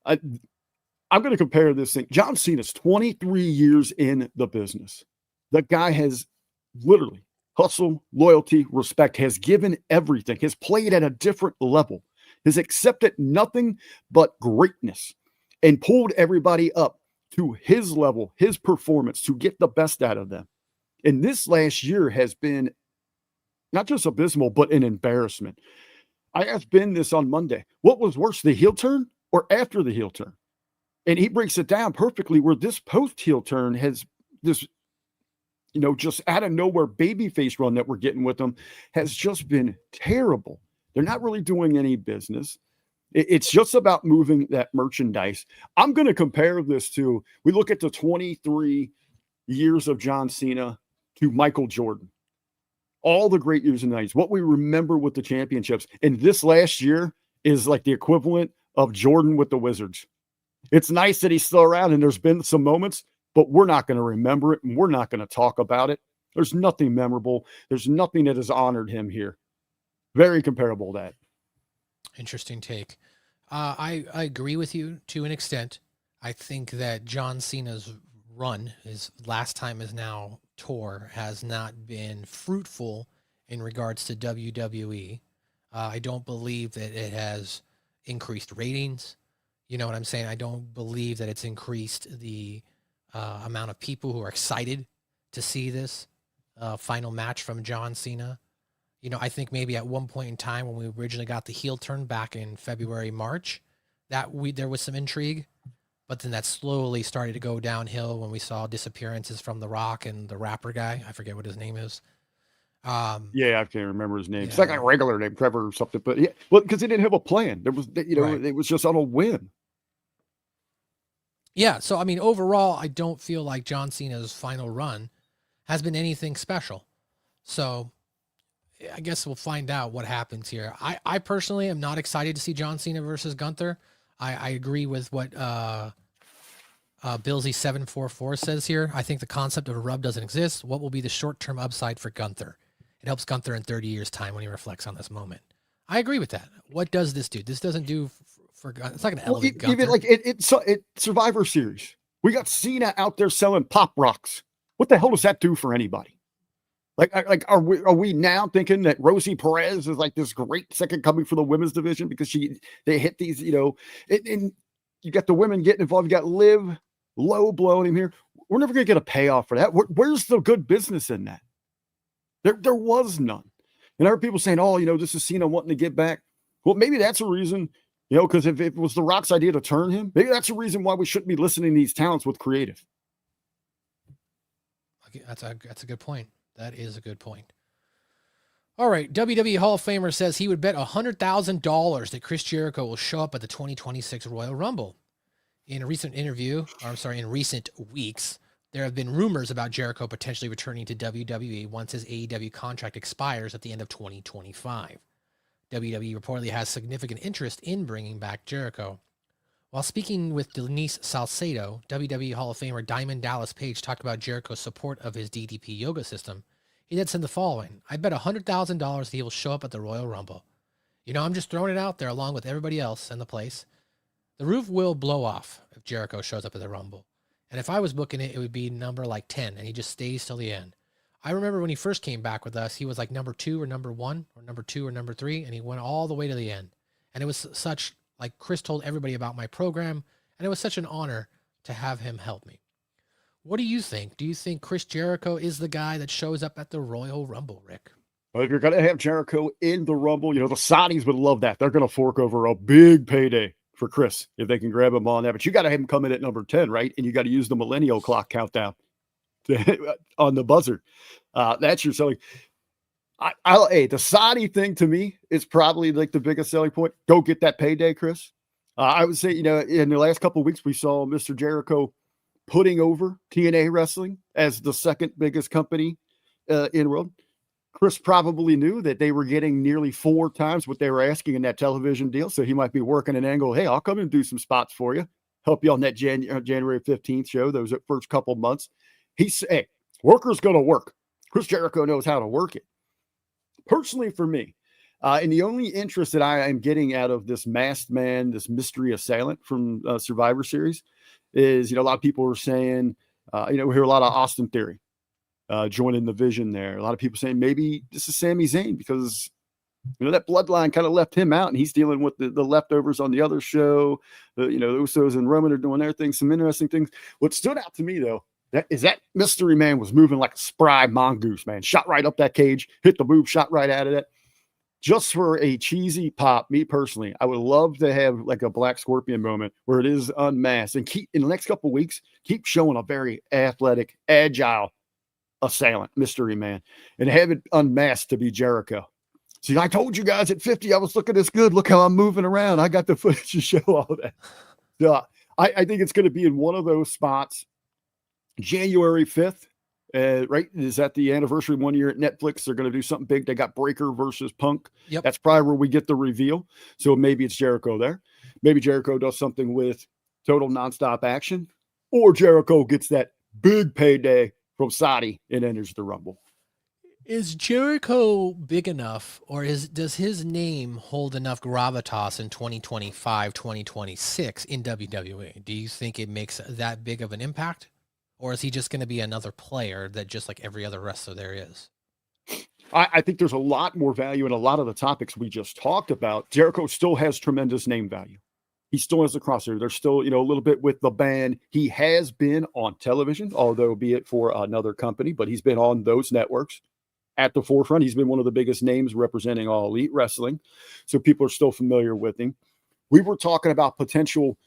Speaker 3: I'm going to compare this thing. John Cena's 23 years in the business. The guy has literally hustle, loyalty, respect, has given everything, has played at a different level, has accepted nothing but greatness and pulled everybody up to his level, his performance to get the best out of them. And this last year has been not just abysmal, but an embarrassment. I asked Ben this on Monday. What was worse, the heel turn or after the heel turn? And he breaks it down perfectly where this post-heel turn has this just out of nowhere babyface run that we're getting with them has just been terrible. They're not really doing any business. It's just about moving that merchandise. I'm going to compare this to, we look at the 23 years of John Cena to Michael Jordan. All the great years in the 90s, what we remember with the championships. And this last year is like the equivalent of Jordan with the Wizards. It's nice that he's still around and there's been some moments, but we're not going to remember it and we're not going to talk about it. There's nothing memorable. There's nothing that has honored him here. Very comparable to that.
Speaker 2: Interesting take. I agree with you to an extent. I think that John Cena's run, his last time is now tour, has not been fruitful in regards to WWE. I don't believe that it has increased ratings. You know what I'm saying? I don't believe that it's increased the amount of people who are excited to see this final match from John Cena. I think maybe at one point in time when we originally got the heel turn back in February, March, there was some intrigue, but then that slowly started to go downhill when we saw disappearances from The Rock and the rapper guy. I forget what his name is.
Speaker 3: I can't remember his name.
Speaker 2: Yeah.
Speaker 3: It's like a regular name, Trevor or something. But yeah, well, because he didn't have a plan. There was, right. It was just on a whim.
Speaker 2: Yeah. So, I mean, overall, I don't feel like John Cena's final run has been anything special. So I guess we'll find out what happens here. I personally am not excited to see John Cena versus Gunther. I agree with what Billsy744 says here. I think the concept of a rub doesn't exist. What will be the short-term upside for Gunther? It helps Gunther in 30 years' time when he reflects on this moment. I agree with that. What does this do? This doesn't do for Gunther. It's not going to elevate Gunther.
Speaker 3: Even like it's Survivor Series. We got Cena out there selling pop rocks. What the hell does that do for anybody? Like, are we now thinking that Rosie Perez is like this great second coming for the women's division because they hit these, and you got the women getting involved. You got Liv low blowing him here. We're never going to get a payoff for that. Where's the good business in that? There was none. And I heard people saying, oh, this is Cena wanting to get back. Well, maybe that's a reason, because if it was The Rock's idea to turn him, maybe that's a reason why we shouldn't be listening to these talents with creative.
Speaker 2: That's a good point. That is a good point. All right. WWE Hall of Famer says he would bet $100,000 that Chris Jericho will show up at the 2026 Royal Rumble. In recent weeks, there have been rumors about Jericho potentially returning to WWE once his AEW contract expires at the end of 2025. WWE reportedly has significant interest in bringing back Jericho. While speaking with Denise Salcedo, WWE Hall of Famer Diamond Dallas Page talked about Jericho's support of his DDP yoga system He then said the following: I bet $100,000 he will show up at the Royal Rumble. I'm just throwing it out there along with everybody else in the place. The roof will blow off if Jericho shows up at the Rumble. And if I was booking it, it would be number like 10, and he just stays till the end. I remember when he first came back with us, he was like number 2 or number 1 or number 2 or number 3, and he went all the way to the end. And it was such, like Chris told everybody about my program, and it was such an honor to have him help me. What do you think? Do you think Chris Jericho is the guy that shows up at the Royal Rumble, Rick?
Speaker 3: Well, if you're going to have Jericho in the Rumble, the Saudis would love that. They're going to fork over a big payday for Chris if they can grab him on that. But you got to have him come in at number 10, right? And you got to use the millennial clock countdown on the buzzer. That's your selling. The Saudi thing to me is probably like the biggest selling point. Go get that payday, Chris. I would say, in the last couple of weeks, we saw Mr. Jericho putting over TNA Wrestling as the second biggest company in the world. Chris probably knew that they were getting nearly 4 times what they were asking in that television deal. So he might be working an angle. Hey, I'll come and do some spots for you. Help you on that January 15th show. Those first couple months. Hey, worker's going to work. Chris Jericho knows how to work it. Personally, for me, and the only interest that I am getting out of this masked man, this mystery assailant from Survivor Series is, a lot of people are saying, we hear a lot of Austin Theory joining the vision there. A lot of people saying maybe this is Sami Zayn because, that bloodline kind of left him out and he's dealing with the leftovers on the other show. The Usos and Roman are doing their thing, some interesting things. What stood out to me, though, that mystery man was moving like a spry mongoose, man. Shot right up that cage, hit the boob, shot right out of it. Just for a cheesy pop, me personally, I would love to have like a Black Scorpion moment where it is unmasked and keep in the next couple of weeks, keep showing a very athletic, agile assailant, mystery man, and have it unmasked to be Jericho. See, I told you guys at 50, I was looking this good. Look how I'm moving around. I got the footage to show all that. I think it's going to be in one of those spots. January 5th, right? Is that the anniversary 1 year at Netflix? They're going to do something big. They got Breaker versus Punk.
Speaker 2: Yep.
Speaker 3: That's probably where we get the reveal. So maybe it's Jericho there. Maybe Jericho does something with Total Nonstop Action, or Jericho gets that big payday from Saudi and enters the Rumble.
Speaker 2: Is Jericho big enough, or does his name hold enough gravitas in 2025, 2026 in WWE? Do you think it makes that big of an impact? Or is he just going to be another player that just like every other wrestler there is?
Speaker 3: I think there's a lot more value in a lot of the topics we just talked about. Jericho still has tremendous name value. He still has the crossover. There's still, a little bit with the band. He has been on television, although be it for another company, but he's been on those networks at the forefront. He's been one of the biggest names representing All Elite Wrestling. So people are still familiar with him. We were talking about potential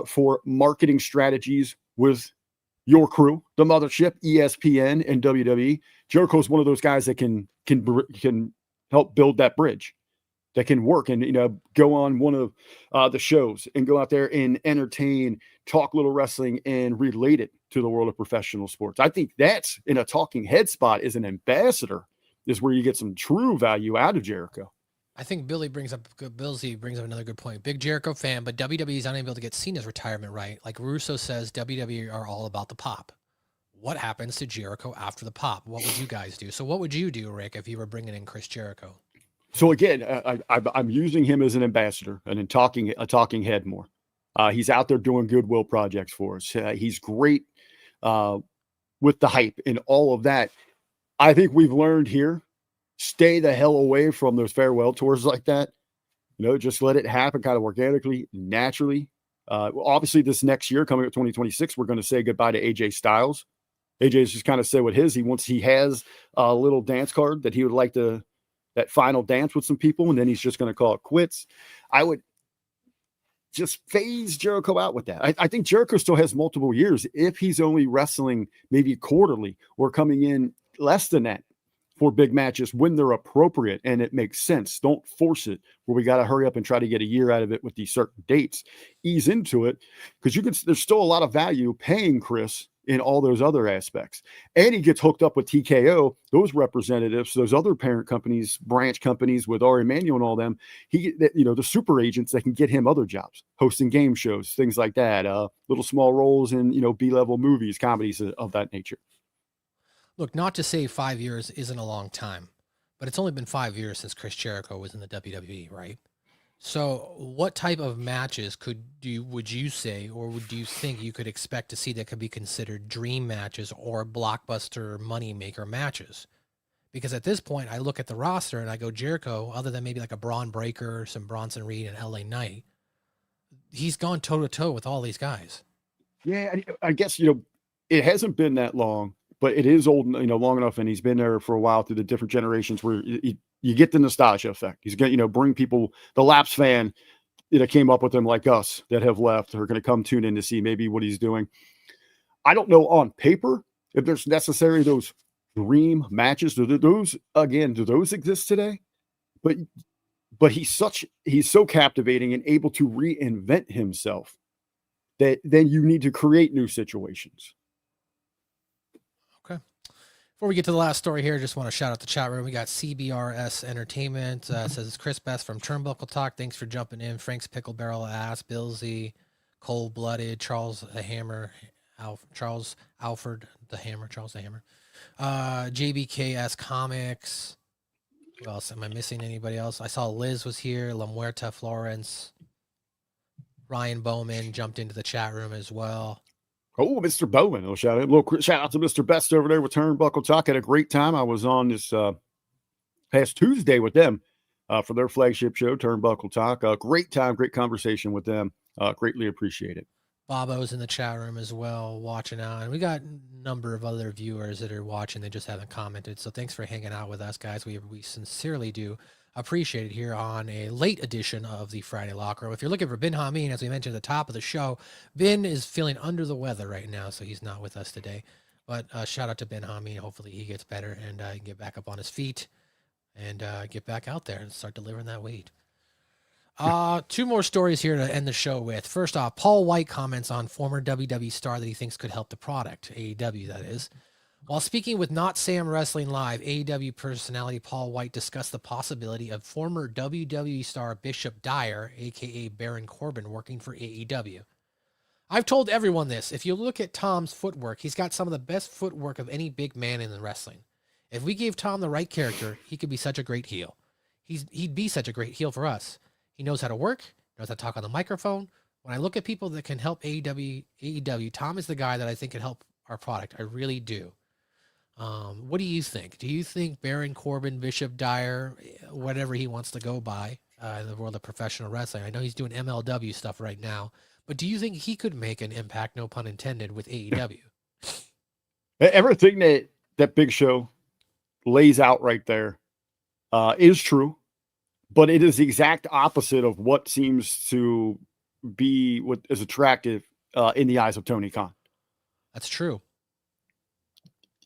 Speaker 3: for marketing strategies with your crew, the mothership, ESPN and WWE. Jericho's one of those guys that can help build that bridge, that can work and go on one of the shows and go out there and entertain, talk little wrestling, and relate it to the world of professional sports. I think that's in a talking head spot as an ambassador is where you get some true value out of Jericho.
Speaker 2: I think Billy brings up another good point. Big Jericho fan, but WWE is unable to get Cena's retirement right. Like Russo says, WWE are all about the pop. What happens to Jericho after the pop? What would you guys do? So what would you do, Rick, if you were bringing in Chris Jericho?
Speaker 3: So again, I'm using him as an ambassador and a talking head more. He's out there doing goodwill projects for us. He's great with the hype and all of that. I think we've learned here, stay the hell away from those farewell tours like that. Just let it happen kind of organically, naturally. Obviously, this next year, coming up 2026, we're going to say goodbye to AJ Styles. AJ's just kind of said what he has a little dance card that he would like that final dance with some people, and then he's just going to call it quits. I would just phase Jericho out with that. I think Jericho still has multiple years if he's only wrestling maybe quarterly or coming in less than that for big matches when they're appropriate and it makes sense. Don't force it where we got to hurry up and try to get a year out of it with these certain dates. Ease into it because there's still a lot of value paying Chris in all those other aspects. And he gets hooked up with TKO, those representatives, those other parent companies, branch companies with Ari Emanuel and all them. The super agents that can get him other jobs, hosting game shows, things like that, little small roles in, B-level movies, comedies of that nature.
Speaker 2: Look, not to say 5 years isn't a long time, but it's only been 5 years since Chris Jericho was in the WWE, right? So, what type of matches would you say, or would you think you could expect to see that could be considered dream matches or blockbuster moneymaker matches? Because at this point, I look at the roster and I go, Jericho, other than maybe like a Braun Breaker, some Bronson Reed, and LA Knight, he's gone toe to toe with all these guys.
Speaker 3: Yeah, I guess, it hasn't been that long, but it is old, long enough, and he's been there for a while through the different generations where you get the nostalgia effect. He's going to, bring people, the lapsed fan that came up with him like us that have left are going to come tune in to see maybe what he's doing. I don't know on paper if there's necessarily those dream matches. Do those exist today? But he's so captivating and able to reinvent himself that then you need to create new situations.
Speaker 2: Okay. Before we get to the last story here, just want to shout out the chat room. We got CBRS Entertainment. Says it's Chris Best from Turnbuckle Talk. Thanks for jumping in. Frank's Pickle Barrel Ass, Billsy, Cold Blooded, Charles the Hammer, Charles the Hammer. JBKS Comics. Who else? Am I missing anybody else? I saw Liz was here. La Muerta Florence. Ryan Bowman jumped into the chat room as well.
Speaker 3: Oh, Mr. Bowman. A little shout out to Mr. Best over there with Turnbuckle Talk. Had a great time. I was on this past Tuesday with them for their flagship show, Turnbuckle Talk. Great time, great conversation with them. Greatly appreciate it.
Speaker 2: Bobo's in the chat room as well, watching out. And we got a number of other viewers that are watching. They just haven't commented. So thanks for hanging out with us, guys. We sincerely do appreciate it here on a late edition of the Friday Locker Room. If you're looking for Ben Hameen, as we mentioned at the top of the show, Ben is feeling under the weather right now, so he's not with us today. But shout out to Ben Hameen. Hopefully he gets better and can get back up on his feet and get back out there and start delivering that weight. Two more stories here to end the show with. First off, Paul White comments on former WWE star that he thinks could help the product, AEW that is. While speaking with Not Sam Wrestling Live, AEW personality Paul White discussed the possibility of former WWE star Bishop Dyer, aka Baron Corbin, working for AEW. I've told everyone this. If you look at Tom's footwork, he's got some of the best footwork of any big man in the wrestling. If we gave Tom the right character, he could be such a great heel. He'd be such a great heel for us. He knows how to work, knows how to talk on the microphone. When I look at people that can help AEW, Tom is the guy that I think can help our product. I really do. What do you think? Do you think Baron Corbin, Bishop Dyer, whatever he wants to go by in the world of professional wrestling? I know he's doing MLW stuff right now, but do you think he could make an impact, no pun intended, with AEW?
Speaker 3: Everything that Big Show lays out right there is true, but it is the exact opposite of what seems to be what is attractive in the eyes of Tony Khan.
Speaker 2: That's true.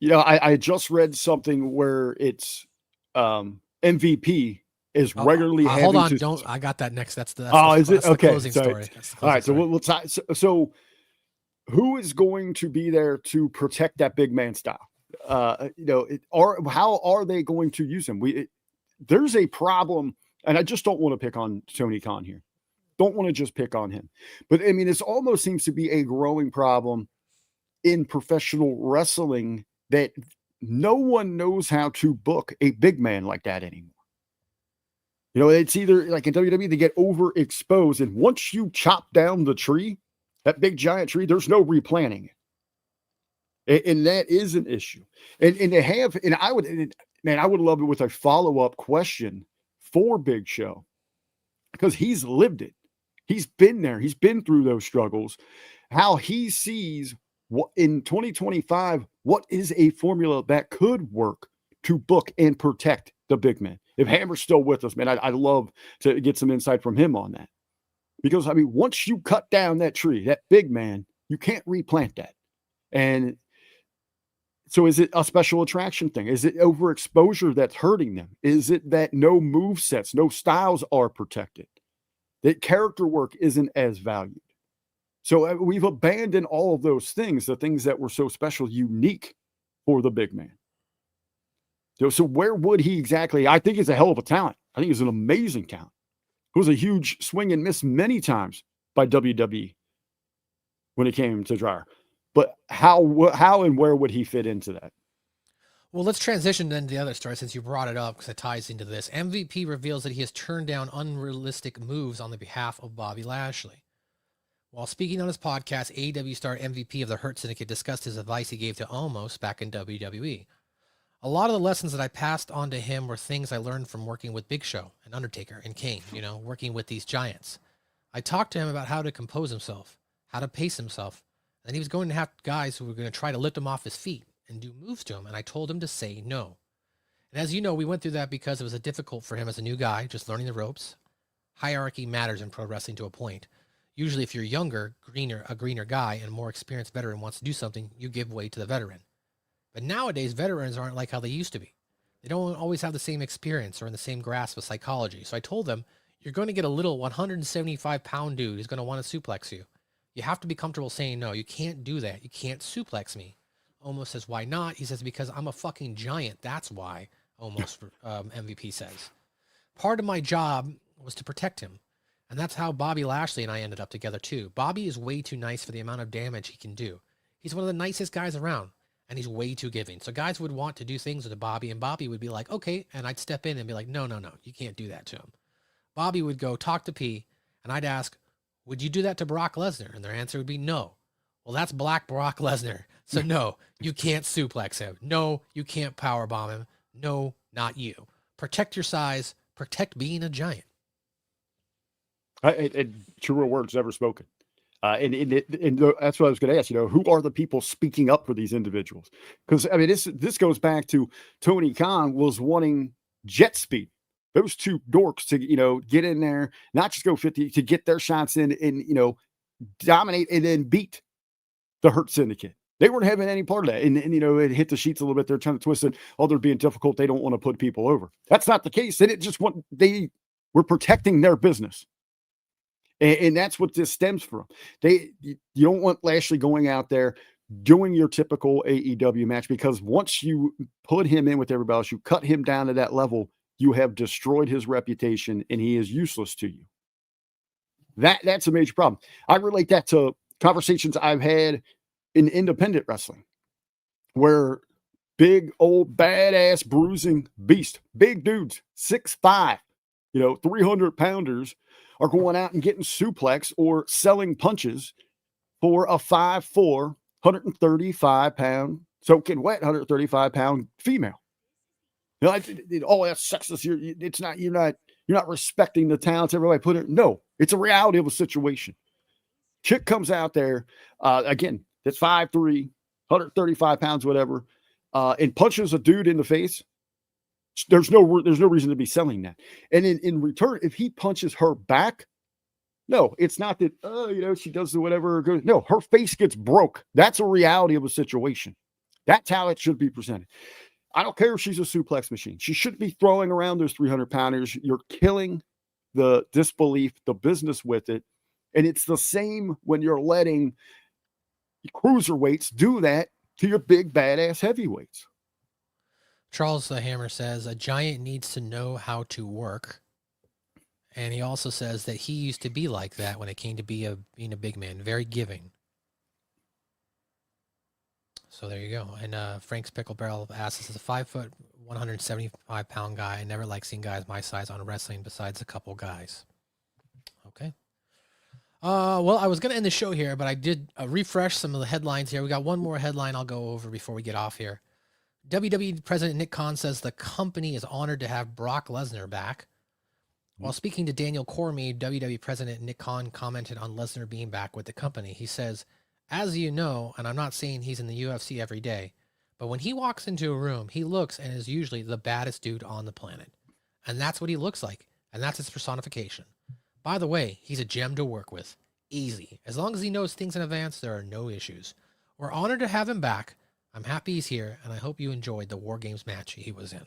Speaker 3: I just read something where it's MVP is regularly having
Speaker 2: hold on,
Speaker 3: to...
Speaker 2: I got that next. That's the
Speaker 3: is it? Okay.
Speaker 2: Closing story.
Speaker 3: All right. So we'll talk. So who is going to be there to protect that big man style? How are they going to use him? There's a problem, and I just don't want to pick on Tony Khan here. Don't want to just pick on him. But I mean, it almost seems to be a growing problem in professional wrestling that no one knows how to book a big man like that anymore. It's either like in WWE, they get overexposed. And once you chop down the tree, that big giant tree, there's no replanting it. And that is an issue. And they have, and I would love it with a follow-up question for Big Show, because he's lived it. He's been there. He's been through those struggles. How he sees what in 2025, what is a formula that could work to book and protect the big man? If Hammer's still with us, man, I'd love to get some insight from him on that. Because, I mean, once you cut down that tree, that big man, you can't replant that. And so is it a special attraction thing? Is it overexposure that's hurting them? Is it that no move sets, no styles are protected? That character work isn't as valued? So we've abandoned all of those things, the things that were so special, unique for the big man. So where would he exactly? I think he's a hell of a talent. I think he's an amazing talent. He was a huge swing and miss many times by WWE when it came to Dreyer. But how and where would he fit into that?
Speaker 2: Well, let's transition then to the other story since you brought it up because it ties into this. MVP reveals that he has turned down unrealistic moves on the behalf of Bobby Lashley. While speaking on his podcast, AEW star MVP of the Hurt Syndicate discussed his advice he gave to Omos back in WWE. A lot of the lessons that I passed on to him were things I learned from working with Big Show and Undertaker and Kane, working with these giants. I talked to him about how to compose himself, how to pace himself, and he was going to have guys who were going to try to lift him off his feet and do moves to him, and I told him to say no. And as you know, we went through that because it was difficult for him as a new guy, just learning the ropes. Hierarchy matters in pro wrestling to a point. Usually if you're younger, a greener guy, and a more experienced veteran wants to do something, you give way to the veteran. But nowadays, veterans aren't like how they used to be. They don't always have the same experience or in the same grasp of psychology. So I told them, you're going to get a little 175-pound dude who's going to want to suplex you. You have to be comfortable saying no. You can't do that. You can't suplex me. Omos says, why not? He says, because I'm a fucking giant. That's why, Omos, MVP says. Part of my job was to protect him. And that's how Bobby Lashley and I ended up together too. Bobby is way too nice for the amount of damage he can do. He's one of the nicest guys around, and he's way too giving. So guys would want to do things with Bobby, and Bobby would be like, okay, and I'd step in and be like, no, you can't do that to him. Bobby would go talk to P, and I'd ask, would you do that to Brock Lesnar? And their answer would be no. Well, that's Black Brock Lesnar. So no, you can't suplex him. No, you can't powerbomb him. No, not you. Protect your size. Protect being a giant.
Speaker 3: Truer words ever spoken. And that's what I was going to ask. Who are the people speaking up for these individuals? Because I mean, this goes back to Tony Khan was wanting jet speed. Those two dorks to get in there, not just go 50, to get their shots in and dominate and then beat the Hurt Syndicate. They weren't having any part of that. And it hit the sheets a little bit. They're trying to twist it. Oh, they're being difficult. They don't want to put people over. That's not the case. They were protecting their business. And that's what this stems from. You don't want Lashley going out there doing your typical AEW match, because once you put him in with everybody else, you cut him down to that level, you have destroyed his reputation and he is useless to you. That's a major problem. I relate that to conversations I've had in independent wrestling, where big old badass bruising beast, big dudes, 6'5", 300-pounders are going out and getting suplex or selling punches for a 5'4", 135-pound, soaking wet, 135-pound female. That's sexist. You're not respecting the talents everybody put it. No, it's a reality of a situation. Chick comes out there, again, that's 5'3", 135 pounds, whatever, and punches a dude in the face. There's no reason to be selling that. And in return, if he punches her back, no, it's not that, she does the whatever. No, her face gets broke. That's a reality of a situation. That's how it should be presented. I don't care if she's a suplex machine. She shouldn't be throwing around those 300-pounders. You're killing the disbelief, the business with it. And it's the same when you're letting cruiserweights do that to your big, badass heavyweights.
Speaker 2: Charles the Hammer says, a giant needs to know how to work. And he also says that he used to be like that when it came to being a big man, very giving. So there you go. And Frank's Pickle Barrel asks, as a 5', 175-pound guy, I never like seeing guys my size on wrestling besides a couple guys. Okay. Well, I was going to end the show here, but I did refresh some of the headlines here. We got one more headline I'll go over before we get off here. WWE President Nick Khan says the company is honored to have Brock Lesnar back. While speaking to Daniel Cormier, WWE President Nick Khan commented on Lesnar being back with the company. He says, as you know, and I'm not saying he's in the UFC every day, but when he walks into a room, he looks and is usually the baddest dude on the planet. And that's what he looks like. And that's his personification. By the way, he's a gem to work with. Easy. As long as he knows things in advance, there are no issues. We're honored to have him back. I'm happy he's here, and I hope you enjoyed the War Games match he was in.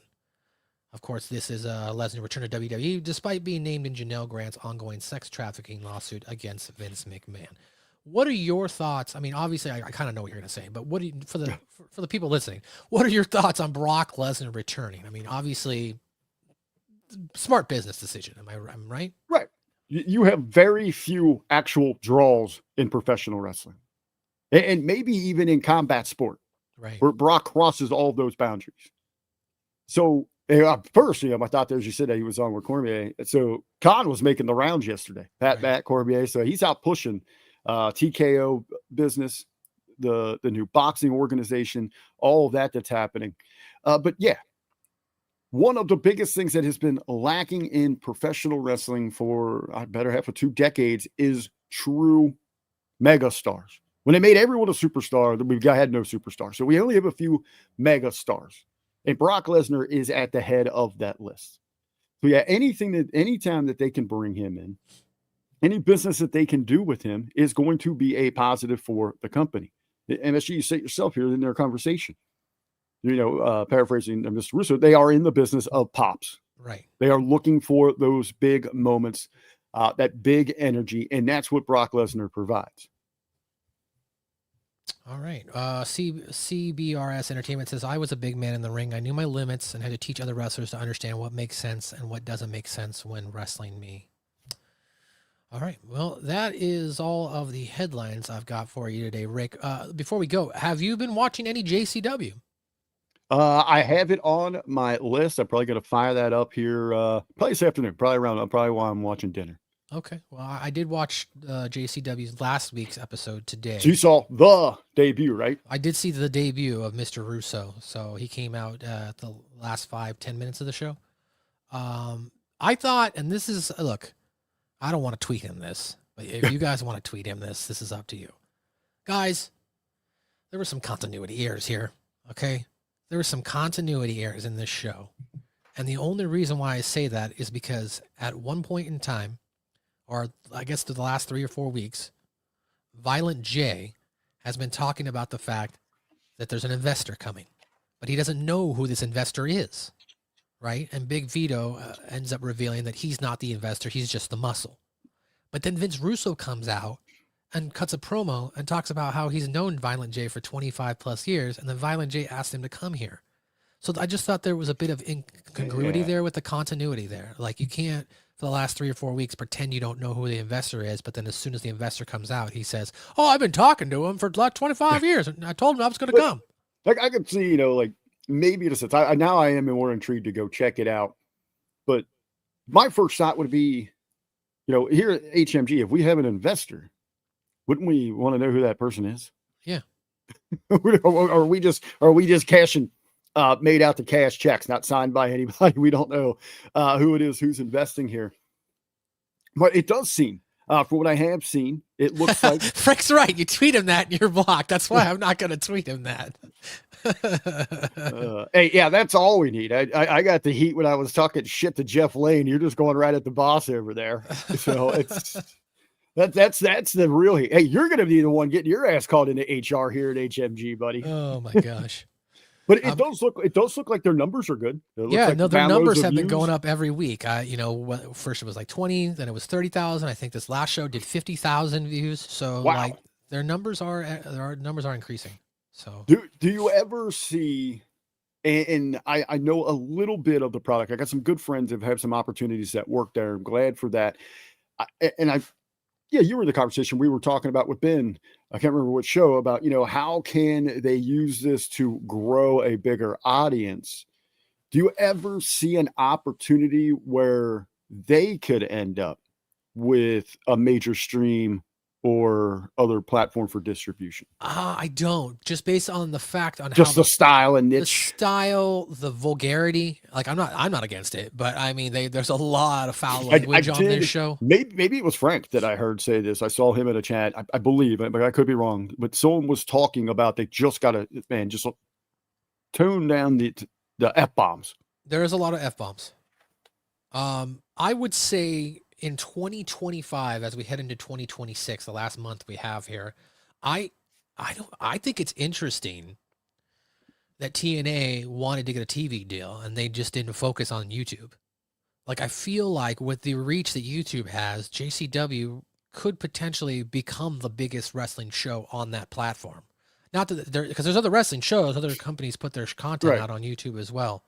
Speaker 2: Of course, this is Lesnar return to WWE, despite being named in Janelle Grant's ongoing sex trafficking lawsuit against Vince McMahon. What are your thoughts? I mean, obviously, I kind of know what you're going to say, but what do you, for the people listening, what are your thoughts on Brock Lesnar returning? I mean, obviously, smart business decision. Am I right?
Speaker 3: Right. You have very few actual draws in professional wrestling, and maybe even in combat sport,
Speaker 2: right,
Speaker 3: where Brock crosses all of those boundaries. So first, I thought there, as you said, that he was on with Cormier. So Khan was making the rounds yesterday. Matt Cormier. So he's out pushing TKO business, the new boxing organization, all of that's happening. But yeah, one of the biggest things that has been lacking in professional wrestling for I better half of 2 decades is true mega stars. When they made everyone a superstar, we had no superstar. So we only have a few mega stars. And Brock Lesnar is at the head of that list. So yeah, anytime that they can bring him in, any business that they can do with him is going to be a positive for the company. And as you say yourself here in their conversation, paraphrasing Mr. Russo, they are in the business of pops.
Speaker 2: Right.
Speaker 3: They are looking for those big moments, that big energy, and that's what Brock Lesnar provides.
Speaker 2: All right. CBRS Entertainment says, I was a big man in the ring. I knew my limits and had to teach other wrestlers to understand what makes sense and what doesn't make sense when wrestling me. All right. Well, that is all of the headlines I've got for you today, Rick. Before we go, have you been watching any JCW?
Speaker 3: I have it on my list. I'm probably going to fire that up here probably this afternoon, probably while I'm watching dinner.
Speaker 2: Okay. Well, I did watch JCW's last week's episode today.
Speaker 3: So you saw the debut, right?
Speaker 2: I did see the debut of Mr. Russo. So he came out at the last 5-10 minutes of the show. I thought, and this is, look, I don't want to tweet him this, but if you guys want to tweet him this is up to you. Guys, there were some continuity errors here, okay? There were some continuity errors in this show. And the only reason why I say that is because at one point in time, or I guess to the last 3 or 4 weeks, Violent J has been talking about the fact that there's an investor coming, but he doesn't know who this investor is, right? And Big Vito ends up revealing that he's not the investor, he's just the muscle. But then Vince Russo comes out and cuts a promo and talks about how he's known Violent J for 25 plus years, and then Violent J asked him to come here. So I just thought there was a bit of incongruity there with the continuity there. Like, you can't, for the last 3 or 4 weeks, pretend you don't know who the investor is, but then as soon as the investor comes out, he says, oh, I've been talking to him for like 25 years, and I told him I was going to come.
Speaker 3: Like, I could see, like, maybe just now I am more intrigued to go check it out. But my first thought would be, here at HMG, if we have an investor, wouldn't we want to know who that person is?
Speaker 2: Yeah.
Speaker 3: Are we just cashing made out to cash checks, not signed by anybody? We don't know who it is who's investing here. But it does seem, for what I have seen, it looks like
Speaker 2: Frank's right. You tweet him that and you're blocked. That's why I'm not going to tweet him that.
Speaker 3: Hey, yeah, that's all we need. I got the heat when I was talking shit to Jeff Lane. You're just going right at the boss over there. So it's that's the real heat. Hey, you're going to be the one getting your ass called into HR here at HMG, buddy.
Speaker 2: Oh my gosh.
Speaker 3: But it does look like their numbers are good.
Speaker 2: Yeah, like their numbers have been going up every week. First it was like 20, then it was 30,000. I think this last show did 50,000 views. So like their numbers are increasing. So
Speaker 3: do you ever see? And I know a little bit of the product. I got some good friends that have had some opportunities that work there. I'm glad for that. Yeah, you were in the conversation we were talking about with Ben. I can't remember what show about, how can they use this to grow a bigger audience? Do you ever see an opportunity where they could end up with a major stream or other platform for distribution?
Speaker 2: I don't. Just based on the fact on
Speaker 3: just how the style and niche,
Speaker 2: the vulgarity. Like I'm not against it, but I mean, there's a lot of foul language on this show.
Speaker 3: Maybe it was Frank that I heard say this. I saw him in a chat. I believe, but I could be wrong. But someone was talking about they just got to just tone down the F-bombs.
Speaker 2: There is a lot of F-bombs. I would say in 2025, as we head into 2026, the last month we have here, I think it's interesting that TNA wanted to get a TV deal and they just didn't focus on YouTube. Like, I feel like with the reach that YouTube has, JCW could potentially become the biggest wrestling show on that platform. Not that because there's other wrestling shows, other companies put their content out on YouTube as well.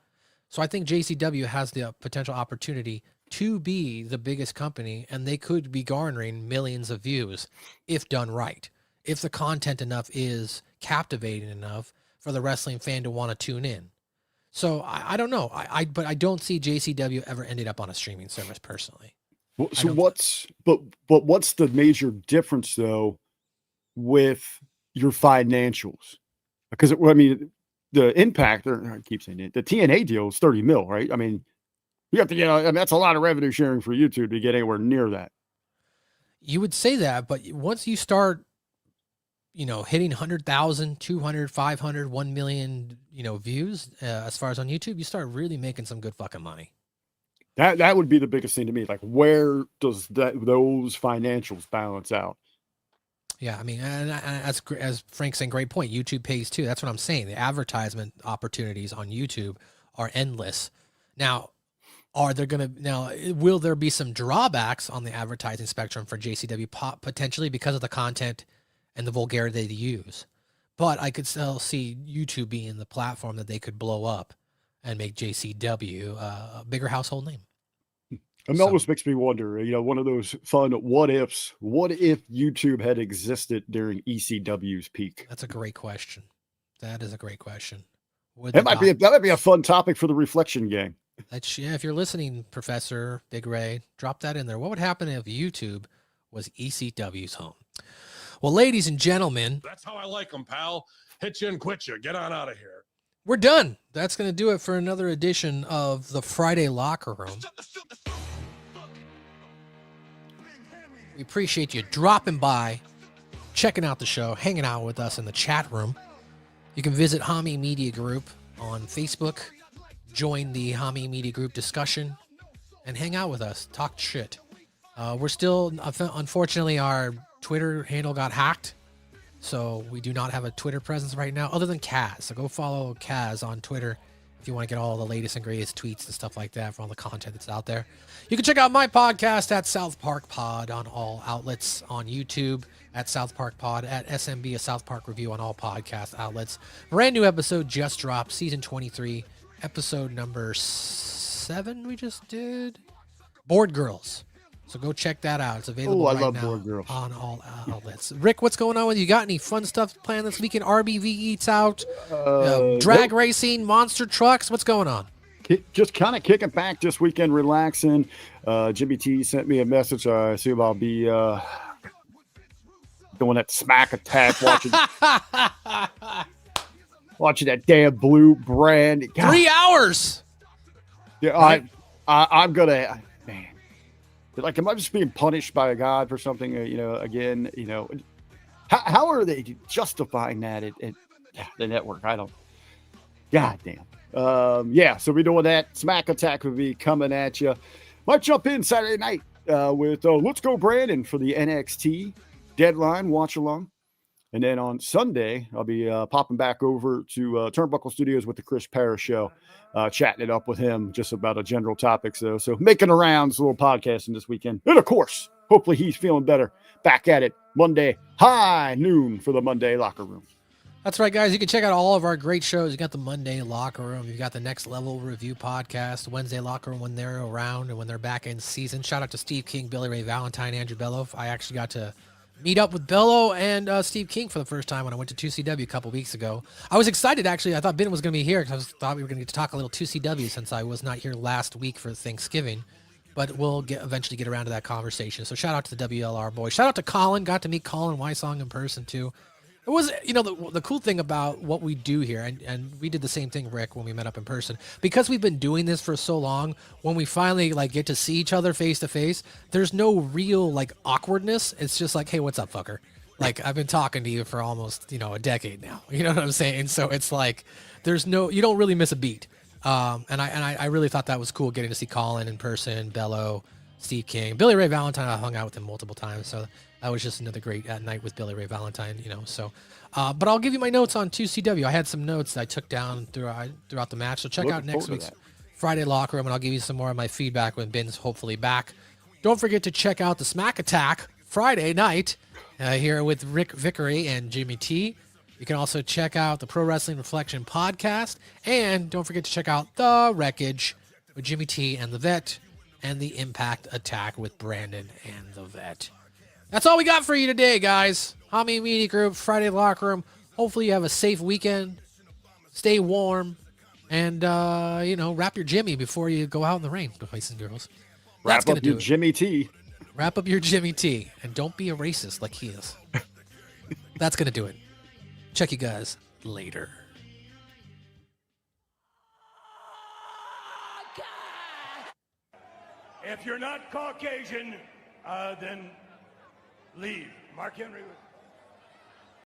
Speaker 2: So I think JCW has the potential opportunity to be the biggest company, and they could be garnering millions of views if done right. If the content enough is captivating enough for the wrestling fan to want to tune in. So I don't know. But I don't see JCW ever ended up on a streaming service personally.
Speaker 3: Well,
Speaker 2: I
Speaker 3: so
Speaker 2: don't-
Speaker 3: what's the major difference though with your financials? Because I mean, the Impact, or I keep saying it, the TNA deal is 30 mil, right? I mean, you have to get, I mean, that's a lot of revenue sharing for YouTube to get anywhere near that.
Speaker 2: You would say that, but once you start, hitting 100,000, 200, 500, 1 million, views, as far as on YouTube, you start really making some good fucking money.
Speaker 3: That would be the biggest thing to me. Like, where does those financials balance out?
Speaker 2: Yeah, I mean, and as Frank's saying, great point. YouTube pays too. That's what I'm saying. The advertisement opportunities on YouTube are endless. Now, will there be some drawbacks on the advertising spectrum for JCW potentially because of the content and the vulgarity they use? But I could still see YouTube being the platform that they could blow up and make JCW a bigger household name.
Speaker 3: And that almost makes me wonder, one of those fun what ifs. What if YouTube had existed during ECW's peak?
Speaker 2: That's a great question. That is a great question.
Speaker 3: That might be a fun topic for the reflection game.
Speaker 2: If you're listening, Professor Big Ray, drop that in there. What would happen if YouTube was ECW's home? Well, ladies and gentlemen,
Speaker 4: that's how I like them, pal. Hit you and quit you. Get on out of here.
Speaker 2: We're done. That's going to do it for another edition of the Friday Locker Room. We appreciate you dropping by, checking out the show, hanging out with us in the chat room. You can visit Hami Media Group on Facebook, join the Hami Media Group discussion, and hang out with us. Talk shit. We're still, unfortunately, our Twitter handle got hacked, so we do not have a Twitter presence right now, other than Kaz. So go follow Kaz on Twitter if you want to get all the latest and greatest tweets and stuff like that for all the content that's out there. You can check out my podcast at South Park Pod on all outlets, on YouTube at South Park Pod, at SMB, a South Park Review on all podcast outlets. Brand new episode just dropped, season 23, episode number 7 we just did. Board Girls. So go check that out. It's available right now
Speaker 3: Board Girls
Speaker 2: on all outlets. Rick, what's going on with you? You got any fun stuff planned this weekend? RBV Eats Out, drag racing, monster trucks. What's going on?
Speaker 3: Just kind of kicking back this weekend, relaxing. Jimmy T sent me a message. I assume I'll be doing that smack attack, watching that damn blue brand. God.
Speaker 2: 3 hours.
Speaker 3: Yeah, right? I'm gonna, man. Like, am I just being punished by a god for something? Again, how are they justifying that at the network? I don't. God damn. Yeah. So we're doing that. Smack Attack will be coming at you. Might jump in Saturday night with Let's Go Brandon for the NXT Deadline watch along, and then on Sunday I'll be popping back over to Turnbuckle Studios with the Chris Parrish Show. Chatting it up with him just about a general topic. So making the rounds, a little podcasting this weekend. And of course, hopefully he's feeling better. Back at it Monday, high noon for the Monday Locker Room.
Speaker 2: That's right, guys. You can check out all of our great shows. You got the Monday Locker Room. You got the Next Level Review podcast, Wednesday Locker Room when they're around and when they're back in season. Shout out to Steve King, Billy Ray Valentine, Andrew Bello. I actually got to meet up with Bello and Steve King for the first time when I went to 2CW a couple weeks ago. I was excited, actually. I thought Ben was going to be here because I thought we were going to get to talk a little 2CW since I was not here last week for Thanksgiving. But we'll eventually get around to that conversation. So shout out to the WLR boys. Shout out to Colin. Got to meet Colin Wysong in person, too. It was, the cool thing about what we do here, and we did the same thing, Rick, when we met up in person. Because we've been doing this for so long, when we finally, get to see each other face to face, there's no real, awkwardness. It's just like, hey, what's up, fucker? I've been talking to you for almost, a decade now. You know what I'm saying? So it's you don't really miss a beat. And I really thought that was cool, getting to see Colin in person, Bello, Steve King, Billy Ray Valentine. I hung out with him multiple times, so that was just another great night with Billy Ray Valentine. So, but I'll give you my notes on 2CW. I had some notes that I took down throughout the match. So check out next week's Friday Locker Room, and I'll give you some more of my feedback when Ben's hopefully back. Don't forget to check out the Smack Attack Friday night here with Rick Vickery and Jimmy T. You can also check out the Pro Wrestling Reflection podcast, and don't forget to check out The Wreckage with Jimmy T and the Vet, and the Impact Attack with Brandon and the Vet. That's all we got for you today, guys. Hami Media Group, Friday Locker Room. Hopefully you have a safe weekend. Stay warm. And, wrap your Jimmy before you go out in the rain, boys and girls. That's
Speaker 3: Wrap
Speaker 2: going to
Speaker 3: up
Speaker 2: do
Speaker 3: your
Speaker 2: it.
Speaker 3: Jimmy T.
Speaker 2: Wrap up your Jimmy T. And don't be a racist like he is. That's going to do it. Check you guys later.
Speaker 5: If you're not Caucasian, then leave. Mark Henry.